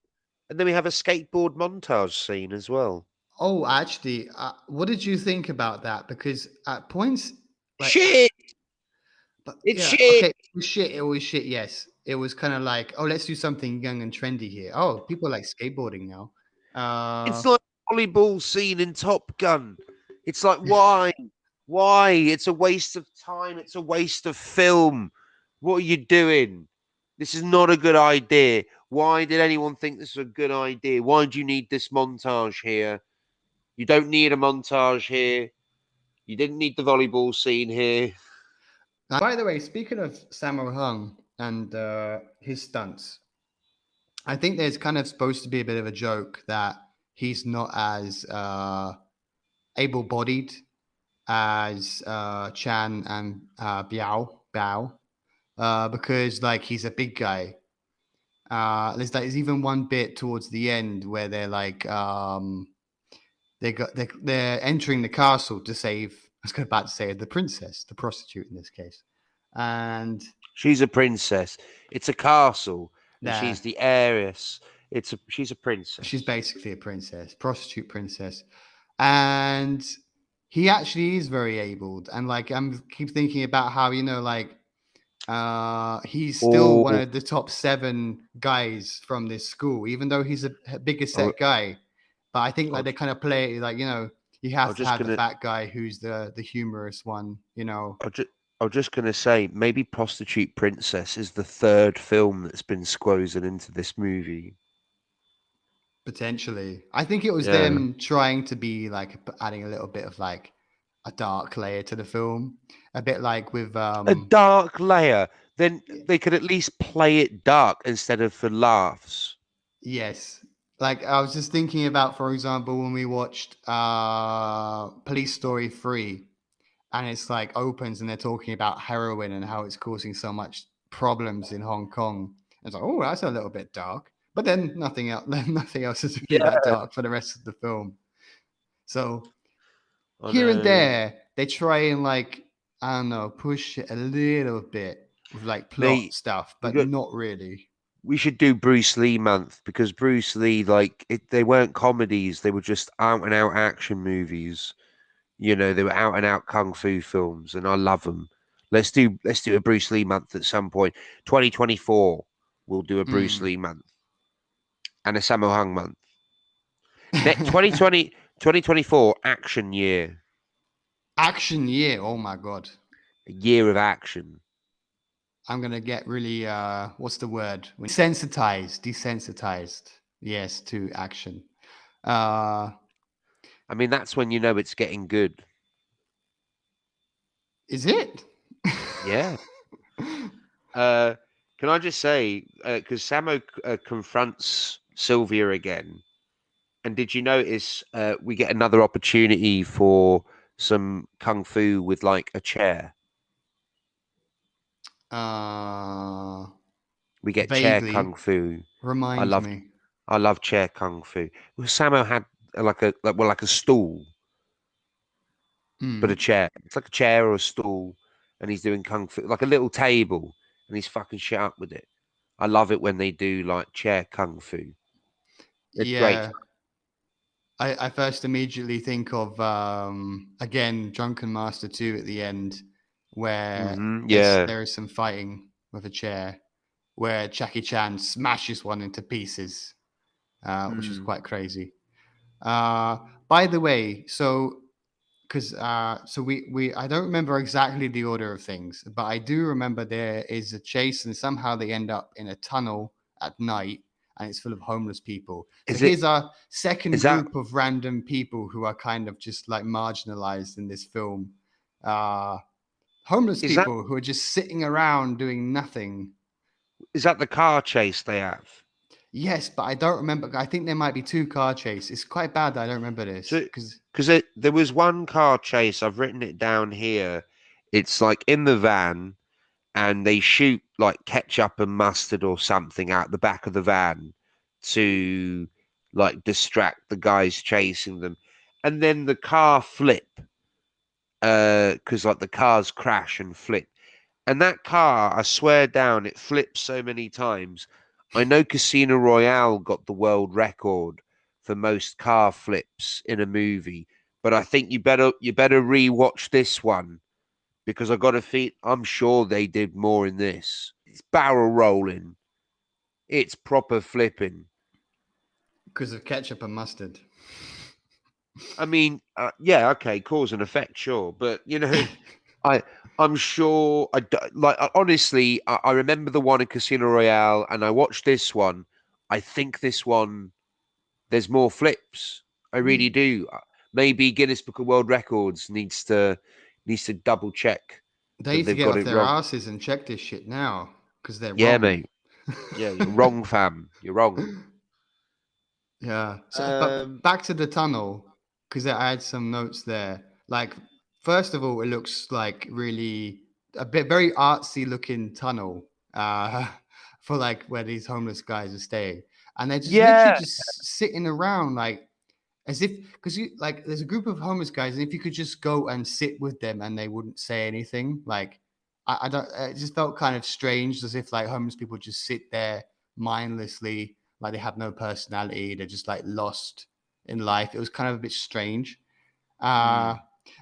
a skateboard montage scene as well. Oh, actually, what did you think about that? Because at points, like Shit, but it's yeah, shit. okay, it was shit. It was shit. Yes, it was kind of like, oh, let's do something young and trendy here. Oh, people like skateboarding now. It's like volleyball scene in Top Gun. It's like, why? Why? It's a waste of time. It's a waste of film. What are you doing? This is not a good idea. Why did anyone think this was a good idea? Why do you need this montage here? You don't need a montage here. You didn't need the volleyball scene here. Now, by the way, speaking of Sammo Hung and his stunts, I think there's kind of supposed to be a bit of a joke that he's not as able-bodied as Chan and Biao, because like he's a big guy. There's even one bit towards the end where they're like they're entering the castle to save. I was about to say the princess, the prostitute in this case, and She's a princess. It's a castle, and there she's the heiress. She's a she's princess. basically a princess, prostitute princess, and he actually is very abled. And like I'm keep thinking about how like he's still one Oh, of the top 7 guys from this school, even though he's a bigger I, set guy. But I think I, like they kind of play it like you I have was to just have the gonna, fat guy who's the humorous one. I just, I was just gonna say, maybe Prostitute Princess is the third film that's been squozen into this movie. Potentially. I think it was Yeah, them trying to be like adding a little bit of like a dark layer to the film. A bit like with a dark layer. Then they could at least play it dark instead of for laughs. yes. Like I was just thinking about, for example, when we watched Police Story 3, and it's like opens and they're talking about heroin and how it's causing so much problems in Hong Kong. It's like, oh, that's a little bit dark. But then nothing else nothing else is really Yeah, that dark for the rest of the film. So I here and know. there they try and like I don't know push it a little bit with like plot Mate, stuff, we but got not really. we should do Bruce Lee month because Bruce Lee, they weren't comedies, they were just out and out action movies. They were out and out kung fu films, and I love them. Let's do a Bruce Lee month at some point. 2024, we'll do a Bruce Mm. Lee month and a Sammo Hung month. 2020, 2024 action year, Action year, oh my god. a year of action. I'm gonna get really what's the word? Desensitized. Yes, to action. Uh I mean, that's when you know it's getting good. is it? Yeah. Uh, can I just say, because Samo confronts Sylvia again, and did you notice we get another opportunity for some kung fu with like a chair? uh We get chair Vaguely kung fu. I remind love, me. I love chair kung fu. Well, Samo had like a stool, but a Mm. chair. It's like a chair or a stool, and he's doing kung fu, like a little table, and he's fucking shit up with it. I love it when they do like chair kung fu. It's great. Yeah. I first immediately think of again Drunken Master 2 at the end, where Yeah. there is some fighting with a chair, where Jackie Chan smashes one into pieces, which was Mm. quite crazy. Uh, by the way, so because so we I don't remember exactly the order of things, but I do remember there is a chase and somehow they end up in a tunnel at night and it's full of homeless people. So Is it? here's our Is second that? group of random people who are kind of just like marginalized in this film. Uh Homeless Is that? people who are just sitting around doing nothing. Is that the car chase they have? Yes, but I don't remember. I think there might be 2 car chases. It's quite bad that I don't remember this So, because because there was one car chase. I've written it down here. It's like in the van, and they shoot like ketchup and mustard or something out the back of the van to like distract the guys chasing them, and then the car flip. Because like the cars crash and flip. And that car, I swear down, it flips so many times. I know Casino Royale got the world record for most car flips in a movie, but I think you better rewatch this one because I got a feel I'm sure they did more in this. It's barrel rolling. It's proper flipping. of ketchup and mustard. I mean, yeah, okay, cause and effect, sure, but I I'm sure honestly, I remember the one in Casino Royale, and I watched this one. I think this one there's more flips. I really Hmm. do. Maybe Guinness Book of World Records needs to double check They that need to they've get got off it their wrong. asses and check this shit now because they're Yeah, wrong. mate. Yeah, you're wrong, fam. You're wrong. Yeah. So, but Um, back to the tunnel, because I had some notes there. Like, first of all, it looks like really a bit very artsy looking tunnel, uh, for like where these homeless guys are staying, and they're just literally yeah, just sitting around like as if because you like there's a group of homeless guys, and if you could just go and sit with them and they wouldn't say anything, like I don't, it just felt kind of strange, as if like homeless people just sit there mindlessly, like they have no personality, they're just like lost in life. It was kind of a bit strange. Uh, mm,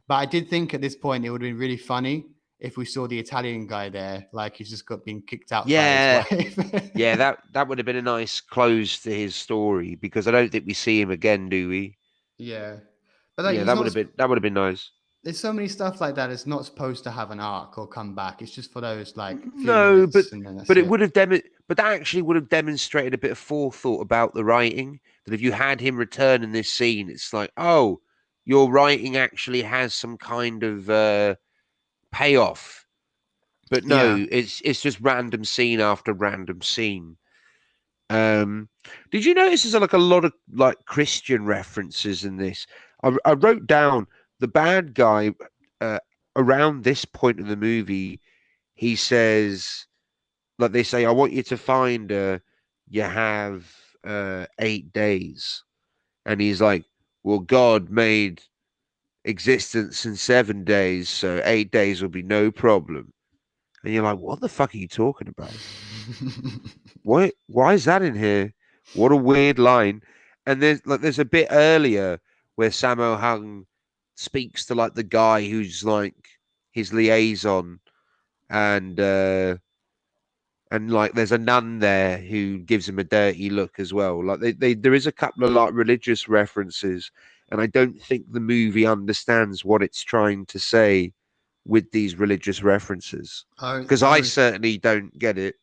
but I did think at this point it would have been really funny if we saw the Italian guy there, like he's just got being kicked out by his yeah, wife. yeah. That would have been a nice close to his story because I don't think we see him again, do we? Yeah, but like Yeah, he's not. that would have been nice. There's so many stuff like that. It's not supposed to have an arc or come back. It's just for those like few No, minutes, and then that's but it it. would have but that actually would have demonstrated a bit of forethought about the writing. That if you had him return in this scene, it's like, oh, your writing actually has some kind of payoff. But Yeah. no, it's just random scene after random scene. Um, did you notice there's like a lot of like Christian references in this? I wrote down the bad guy uh, around this point of the movie. He says, like they say, I want you to find her. You have 8 days, and he's like, well, God made existence in 7 days, so 8 days will be no problem. And you're like, what the fuck are you talking about? Why is that in here? What a weird line. And there's a bit earlier where Sammo Hung speaks to like the guy who's like his liaison and like there's a nun there who gives him a dirty look as well. Like there is a couple of like religious references, and I don't think the movie understands what it's trying to say with these religious references. Because I I certainly don't get it.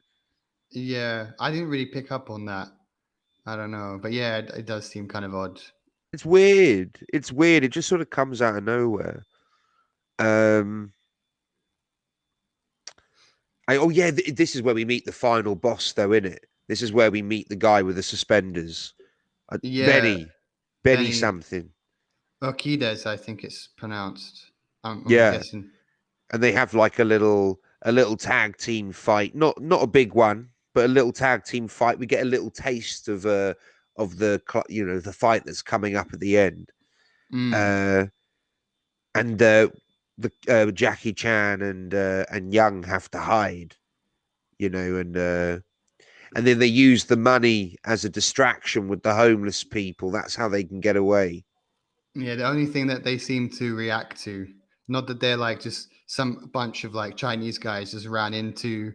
yeah, I didn't really pick up on that. I don't know, but yeah, it does seem kind of odd. It's weird. It's weird. It just sort of comes out of nowhere. Um, oh yeah, this is where we meet the final boss, though, isn't it? This is where we meet the guy with the suspenders, Yeah, Benny Benny something. Orchides, I think it's pronounced. I'm Yeah, guessing. and they have like a little tag team fight. Not a big one, but a little tag team fight. We get a little taste of the fight that's coming up at the end. Mm. Uh, and the Jackie Chan and Young have to hide, and then they use the money as a distraction with the homeless people. That's how they can get away. Yeah, the only thing that they seem to react to, not that they're like just some bunch of like Chinese guys just ran in to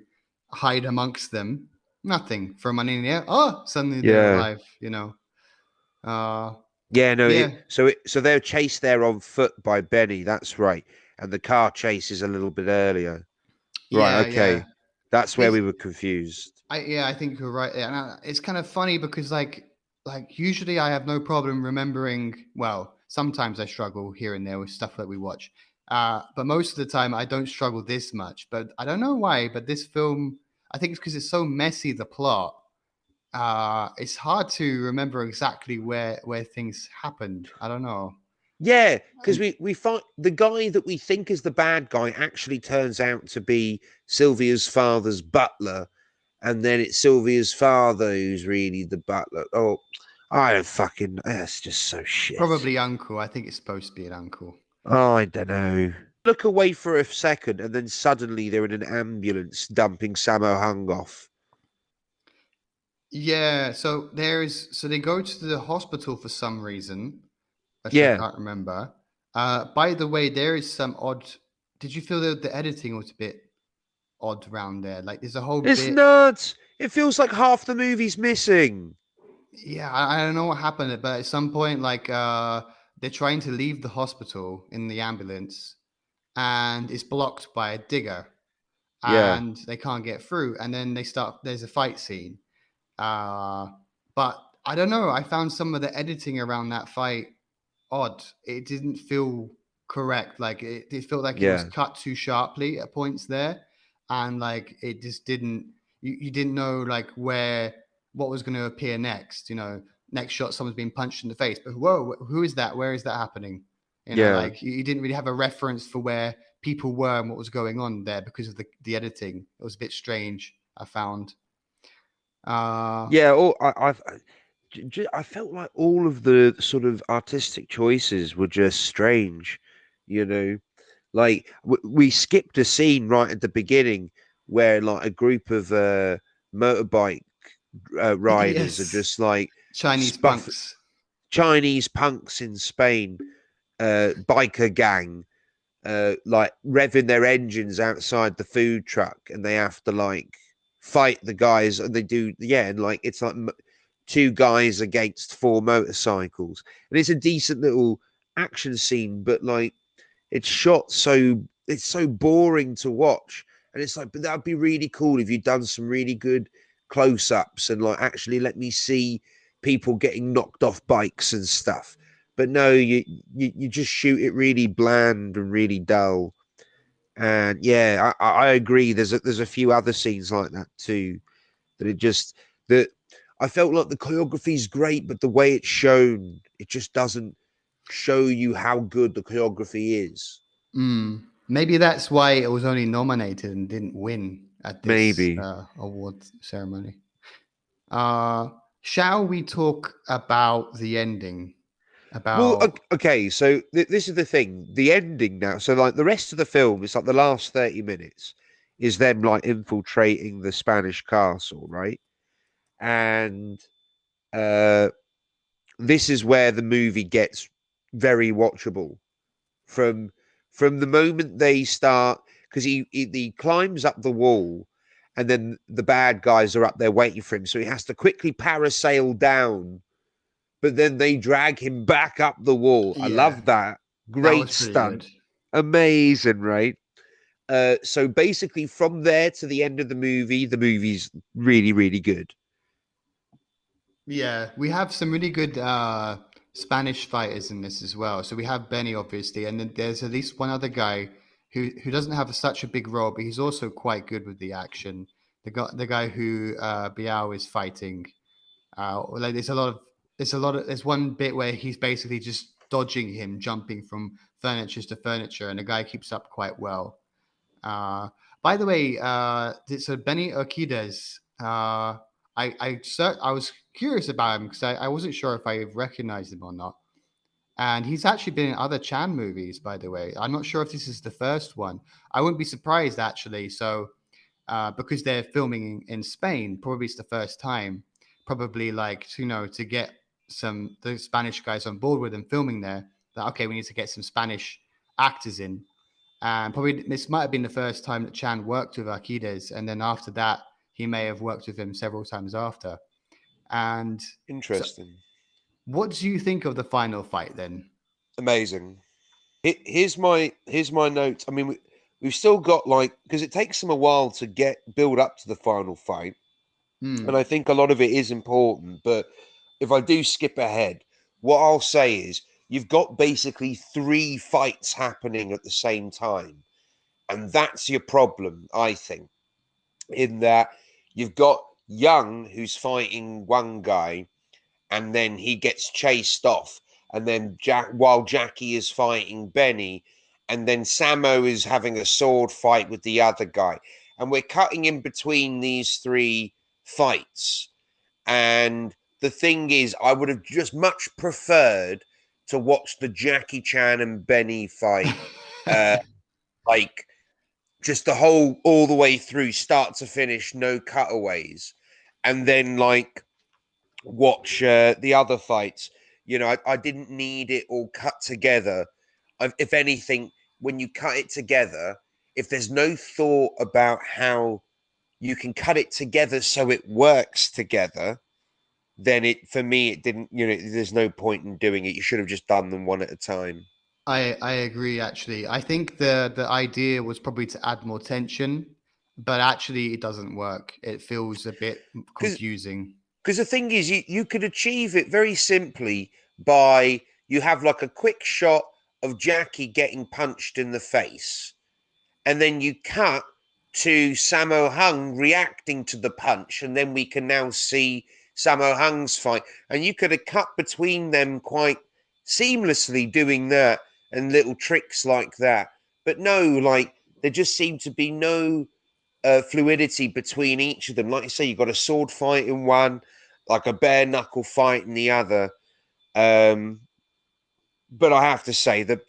hide amongst them. Nothing. Throw money in the air. Oh, suddenly they're Yeah, alive. You know. Uh, yeah, no. yeah, So they're chased there on foot by Benny. That's right, and the car chase is a little bit earlier. Right. yeah. Okay, that's where It's we were confused. I think you're right. And it's kind of funny because like usually I have no problem remembering. Well, sometimes I struggle here and there with stuff that we watch. But most of the time I don't struggle this much. But I don't know why. But this film, I think it's because it's so messy. The plot. It's hard to remember exactly where things happened. I don't know. Yeah, because And we find the guy that we think is the bad guy actually turns out to be Sylvia's father's butler, and then it's Sylvia's father who's really the butler. Oh, I don't fucking. That's just so shit. probably uncle. I think it's supposed to be an uncle. Oh, I don't know. Look away for a second, and then suddenly they're in an ambulance dumping Sammo Hung off. Yeah, so they go to the hospital for some reason, which I Yeah, can't remember. By the way, there is some odd. Did you feel that the editing was a bit odd around there? Like there's a whole it's bit. nuts. It feels like half the movie's missing. Yeah, I don't know what happened, but at some point, like they're trying to leave the hospital in the ambulance, and it's blocked by a digger, Yeah, and they can't get through. And then they start. There's a fight scene. Uh, but I don't know. I found some of the editing around that fight odd. It didn't feel correct. Like it felt like it was yeah. cut too sharply at points there, and like it just didn't. You didn't know like where what was going to appear next. You know. Next shot, someone's being punched in the face. But whoa, who is that? Where is that happening? Yeah. Like you didn't really have a reference for where people were and what was going on there because of the editing. It was a bit strange, I found. Uh, Yeah, I felt like all of the sort of artistic choices were just strange, you know. Like we skipped a scene right at the beginning where like a group of motorbike riders are yes, just like Chinese spuff punks. Chinese punks in Spain, biker gang, like revving their engines outside the food truck, and they have to like fight the guys, and they do, yeah, and like it's like two guys against four motorcycles, and it's a decent little action scene, but like it's shot so it's so boring to watch, and it's like, but that'd be really cool if you'd done some really good close-ups and like actually let me see people getting knocked off bikes and stuff. But no, you just shoot it really bland and really dull. And yeah, I agree. There's a few other scenes like that too. That it just that I felt like the choreography is great, but the way it's shown, it just doesn't show you how good the choreography is. Mm. Maybe that's why it was only nominated and didn't win at this Maybe. award ceremony. Uh, shall we talk about the ending? Well, About okay, so this is the thing. The ending now. So, like the rest of the film, it's like the last 30 minutes is them like infiltrating the Spanish castle, right? And uh, this is where the movie gets very watchable from from the moment they start, because he climbs up the wall, and then the bad guys are up there waiting for him, so he has to quickly parasail down, but then they drag him back up the wall. I yeah, love that. that was Great pretty good. stunt. Amazing, right? So basically, from there to the end of the movie's really, really good. Yeah, we have some really good Spanish fighters in this as well. So we have Benny, obviously, and then there's at least one other guy who doesn't have such a big role, but he's also quite good with the action. The guy who Biao is fighting. Like there's one bit where he's basically just dodging him, jumping from furniture to furniture, and the guy keeps up quite well. Uh, by the way, so Benny Urquidez, I was curious about him because I wasn't sure if I recognized him or not. And he's actually been in other Chan movies, by the way. I'm not sure if this is the first one. I wouldn't be surprised actually. So because they're filming in Spain, probably it's the first time. Probably like to get some the Spanish guys on board with them filming there. That okay, we need to get some Spanish actors in, and probably this might have been the first time that Chan worked with Arquides, and then after that, he may have worked with him several times after. And so, Interesting. what do you think of the final fight then? Amazing. Here's my notes. I mean, we've still got like, because it takes them a while to get build up to the final fight, and Hmm. I think a lot of it is important. But if I do skip ahead, what I'll say is you've got basically three fights happening at the same time, and that's your problem, I think, in that you've got Young who's fighting one guy, and then he gets chased off, and then while Jackie is fighting Benny, and then Sammo is having a sword fight with the other guy, and we're cutting in between these three fights. And the thing is, I would have just much preferred to watch the Jackie Chan and Benny fight, uh, like just the whole all the way through, start to finish, no cutaways, and then like watch the other fights. I didn't need it all cut together. If anything, when you cut it together, if there's no thought about how you can cut it together so it works together, then it for me it didn't. There's no point in doing it. You should have just done them one at a time. I agree. Actually, I think the idea was probably to add more tension, but actually it doesn't work. It feels a bit Because confusing. the thing is, you could achieve it very simply by you have like a quick shot of Jackie getting punched in the face, and then you cut to Sammo Hung reacting to the punch, and then we can now see Sammo Hung's fight, and you could have cut between them quite seamlessly doing that and little tricks like that. But no, like there just seemed to be no fluidity between each of them. Like you say, you've got a sword fight in one, like a bare knuckle fight in the other. But I have to say that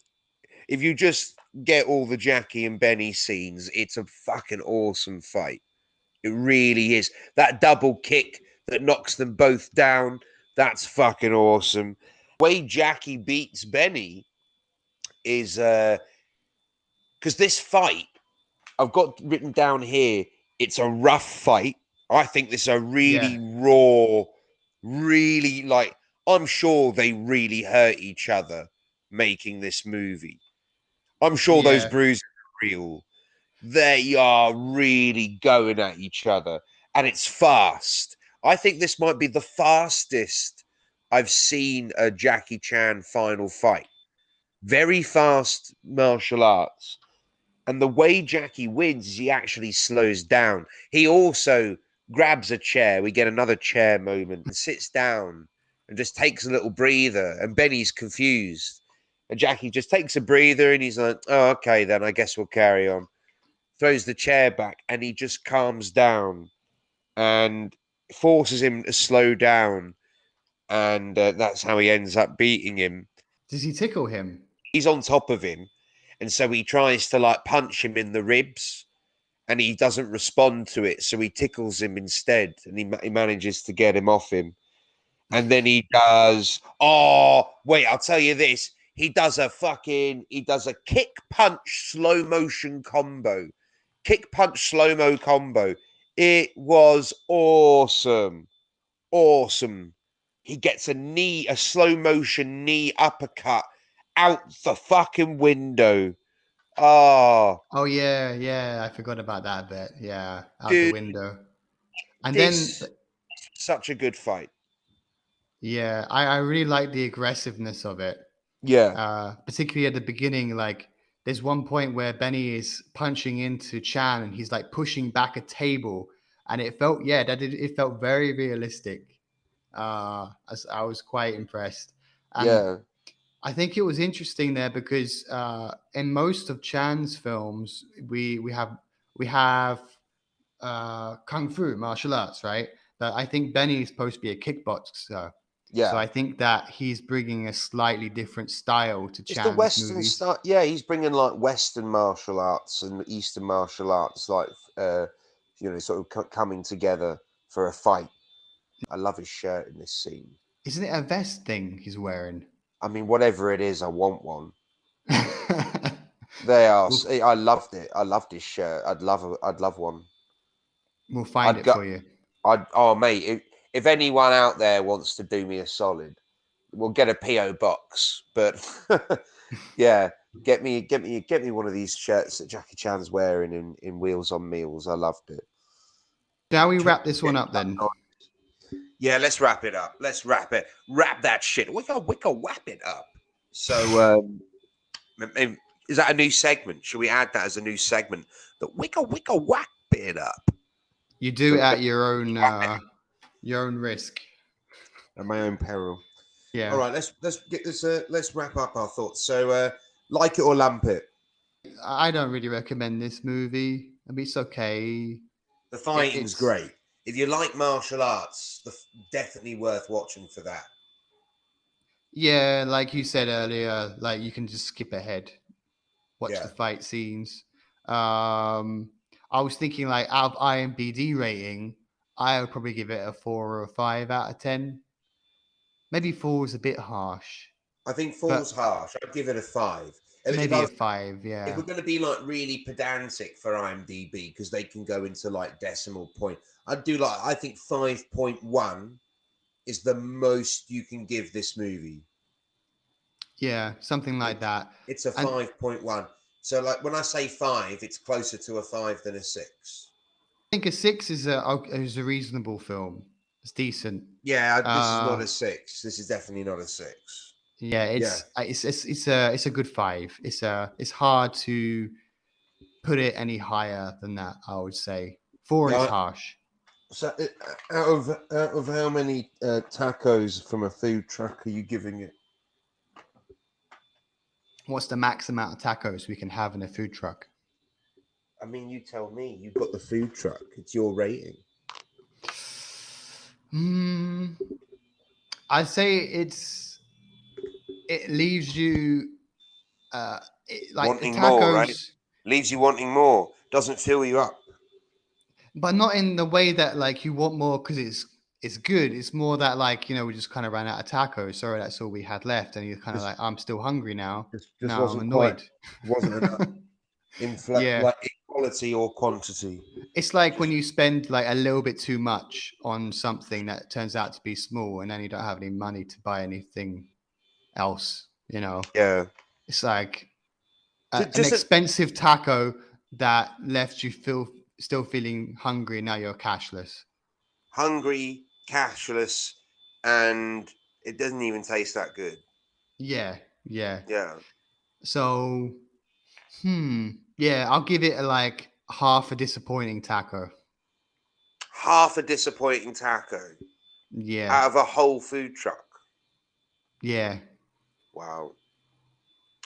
if you just get all the Jackie and Benny scenes, it's a fucking awesome fight. It really is. That double kick that knocks them both down, that's fucking awesome. The way Jackie beats Benny is because this fight I've got written down here, it's a rough fight. I think this is a Yeah. really raw, really like I'm sure they really hurt each other making this movie. I'm sure those Yeah. bruises are real. They are really going at each other, and it's fast. I think this might be the fastest I've seen a Jackie Chan final fight. Very fast martial arts. And the way Jackie wins is he actually slows down. He also grabs a chair. We get another chair moment and sits down and just takes a little breather. And Benny's confused. And Jackie just takes a breather and he's like, oh, okay, then I guess we'll carry on. Throws the chair back and he just calms down and forces him to slow down. And that's how he ends up beating him. Does he tickle him? He's on top of him. And so he tries to like punch him in the ribs and he doesn't respond to it. So he tickles him instead and he manages to get him off him. And then he does, oh, wait, I'll tell you this. He does a kick punch slow motion combo. Kick punch slow mo combo. It was awesome. Awesome. He gets a slow motion knee uppercut out the fucking window. Oh, Oh yeah, yeah. I forgot about that bit. Yeah, out the dude, window. And then this such a good fight. yeah, I really like the aggressiveness of it. Yeah, Particularly at the beginning, like there's one point where Benny is punching into Chan and he's like pushing back a table, and it felt it felt very realistic. I was quite impressed, and yeah, I think it was interesting there because in most of Chan's films, we have kung fu martial arts, right? But I think Benny is supposed to be a kickboxer, so yeah. I think that he's bringing a slightly different style to It's the Chan's Western movies. style. Yeah, he's bringing like Western martial arts and Eastern martial arts, like sort of coming together for a fight. I love his shirt in this scene. Isn't it a vest thing he's wearing? I mean, whatever it is, I want one. They are. we'll, I loved it. I loved his shirt. I'd love one. we'll find I'd it go. for you. Oh mate, if anyone out there wants to do me a solid, we'll get a PO box. But yeah, get me one of these shirts that Jackie Chan's wearing in Wheels on Meals. I loved it. Shall we wrap this one up then? Yeah, let's wrap it up. Let's wrap that shit. We can wrap it up. So is that a new segment? Should we add that as a new segment? The we can wrap it up. You do it So at your own risk. at my own peril. All Yeah, right, let's get this. Let's wrap up our thoughts. So, like it or lump it. I don't really recommend this movie. I mean, it's okay. The fighting's It's great. If you like martial arts, definitely worth watching for that. yeah, like you said earlier, like you can just skip ahead, watch the Yeah, fight scenes. I was thinking like out of IMDb rating, I would probably give it a 4 or 5 out of 10. Maybe four is a bit harsh, I think but four's harsh. I'd give it a 5. If maybe I a was, five. if Yeah, we're going to be like really pedantic for IMDb because they can go into like decimal point, I'd do like I think 5.1 is the most you can give this movie. yeah, something like It, that. it's a And 5.1. So like when I say 5, it's closer to a 5 than a 6. I think a six is a reasonable film. It's decent. Yeah, this is not Uh, a 6. This is definitely not a 6. yeah, Yeah. it's a good five. It's hard to put it any higher than that. I would say four is Yeah, harsh. So, out of how many tacos from a food truck are you giving it? What's the max amount of tacos we can have in a food truck? I mean, you tell me. You've got the food truck. It's your rating. Hmm. I'd say it leaves you like the Wanting more, right? tacos, Leaves you wanting more. Doesn't fill you up. but not in the way that like you want more because it's good. It's more that like we just kind of ran out of tacos. Sorry, that's all we had left, and you're kind of Just, like, I'm still hungry now. just Now I'm wasn't quite. annoyed. Wasn't enough Yeah, like in quality or quantity. it's like when Just you spend like a little bit too much on something that turns out to be small, and then you don't have any money to buy anything else. yeah. It's like an Just a expensive taco that left you still feeling hungry. Now you're cashless. hungry, cashless, and it doesn't even taste that good. Yeah, yeah. Yeah. So, yeah, I'll give it like half a disappointing taco. Half a disappointing taco Yeah, out of a whole food truck. yeah. Wow,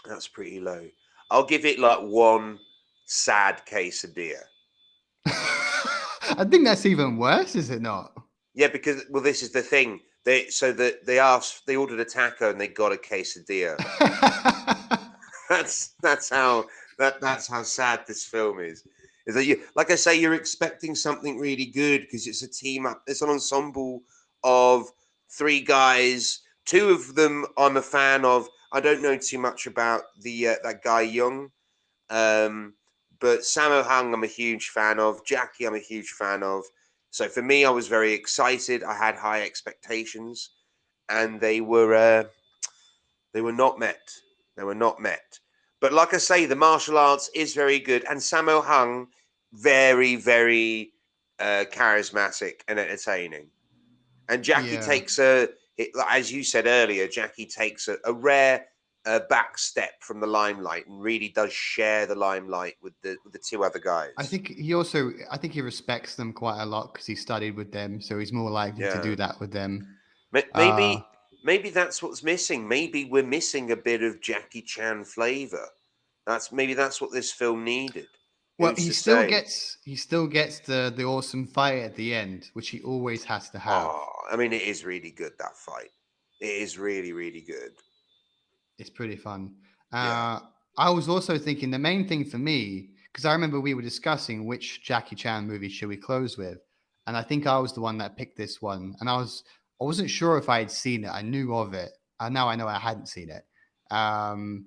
that's pretty low. I'll give it like one sad quesadilla. I think that's even worse, is it not? Yeah, because well, this is the thing. They ordered a taco and they got a quesadilla. That's how that's how sad this film is. Is that you like I say, you're expecting something really good because it's a team up. It's an ensemble of three guys. Two of them I'm a fan of. I don't know too much about the that guy Young, um, but Sammo Hung I'm a huge fan of. Jackie I'm a huge fan of. So for me, I was very excited. I had high expectations, and they were not met. They were not met. But like I say, the martial arts is very good, and Sammo Hung very charismatic and entertaining. And Jackie Yeah. takes as you said earlier, Jackie takes a rare back step from the limelight and really does share the limelight with the two other guys. I think he respects them quite a lot because he studied with them, so he's more likely to do Yeah, that with them. Uh, maybe that's what's missing. Maybe we're missing a bit of Jackie Chan flavor. That's what this film needed. well, Who's to say? he still gets the awesome fight at the end, which he always has to have. Oh, I mean, it is really good that fight. It is really good. It's pretty fun. Yeah, I was also thinking the main thing for me, because I remember we were discussing which Jackie Chan movie should we close with, and I think I was the one that picked this one, and I wasn't sure if I had seen it. I knew of it, and now I know I hadn't seen it. Um,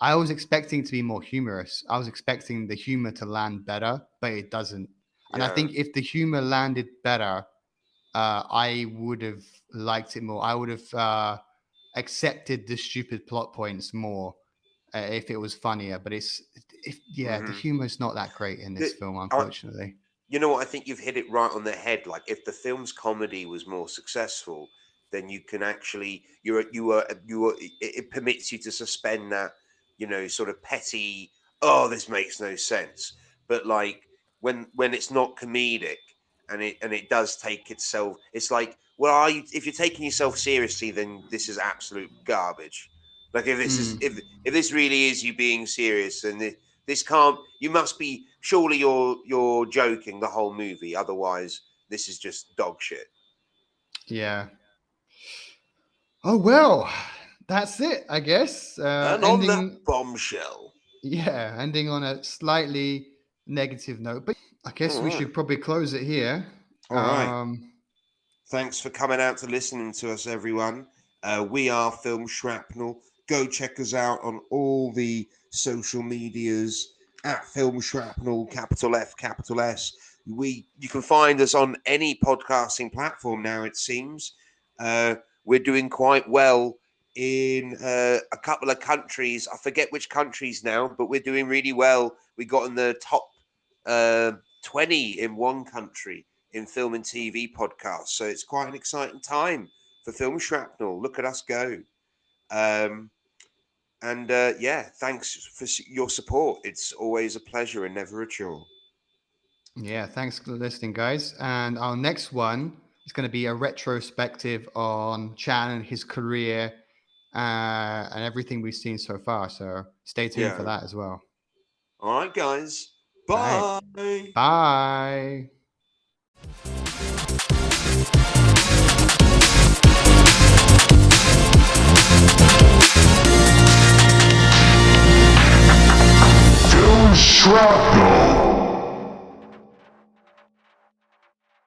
I was expecting to be more humorous. I was expecting the humor to land better, but it doesn't. And I yeah. think if the humor landed better, I would have liked it more. I would have accepted the stupid plot points more if it was funnier. But yeah, the Mm-hmm. humor's not that great in this film, I, unfortunately. you know what? I think you've hit it right on the head. Like if the film's comedy was more successful, then you can actually it permits you to suspend that sort of petty. Oh, this makes no sense. But like when it's not comedic and it does take itself, it's like, well, if you're taking yourself seriously, then this is absolute garbage. Like if this is Mm, if this really is you being serious, and this can't. You must be. Surely you're joking the whole movie. Otherwise, this is just dog shit. yeah. Oh well, that's it, I guess. And on that bombshell. Ending on a slightly negative note. But I guess All we right. should probably close it here. All right. Um, Thanks for coming out to listening to us, everyone. We are Film Shrapnel. Go check us out on all the social medias at Film Shrapnel, capital F, capital S. You can find us on any podcasting platform now. It seems we're doing quite well in a couple of countries. I forget which countries now, but we're doing really well. We got in the top 20 in one country in film and TV podcasts. So it's quite an exciting time for Film Shrapnel. Look at us go. Um, and yeah, thanks for your support. It's always a pleasure and never a chore. Yeah, thanks for listening, guys. And our next one is going to be a retrospective on Chan and his career and everything we've seen so far. So stay tuned for Yeah. that as well. All right, guys. All right. Bye. Bye. Shrapnel.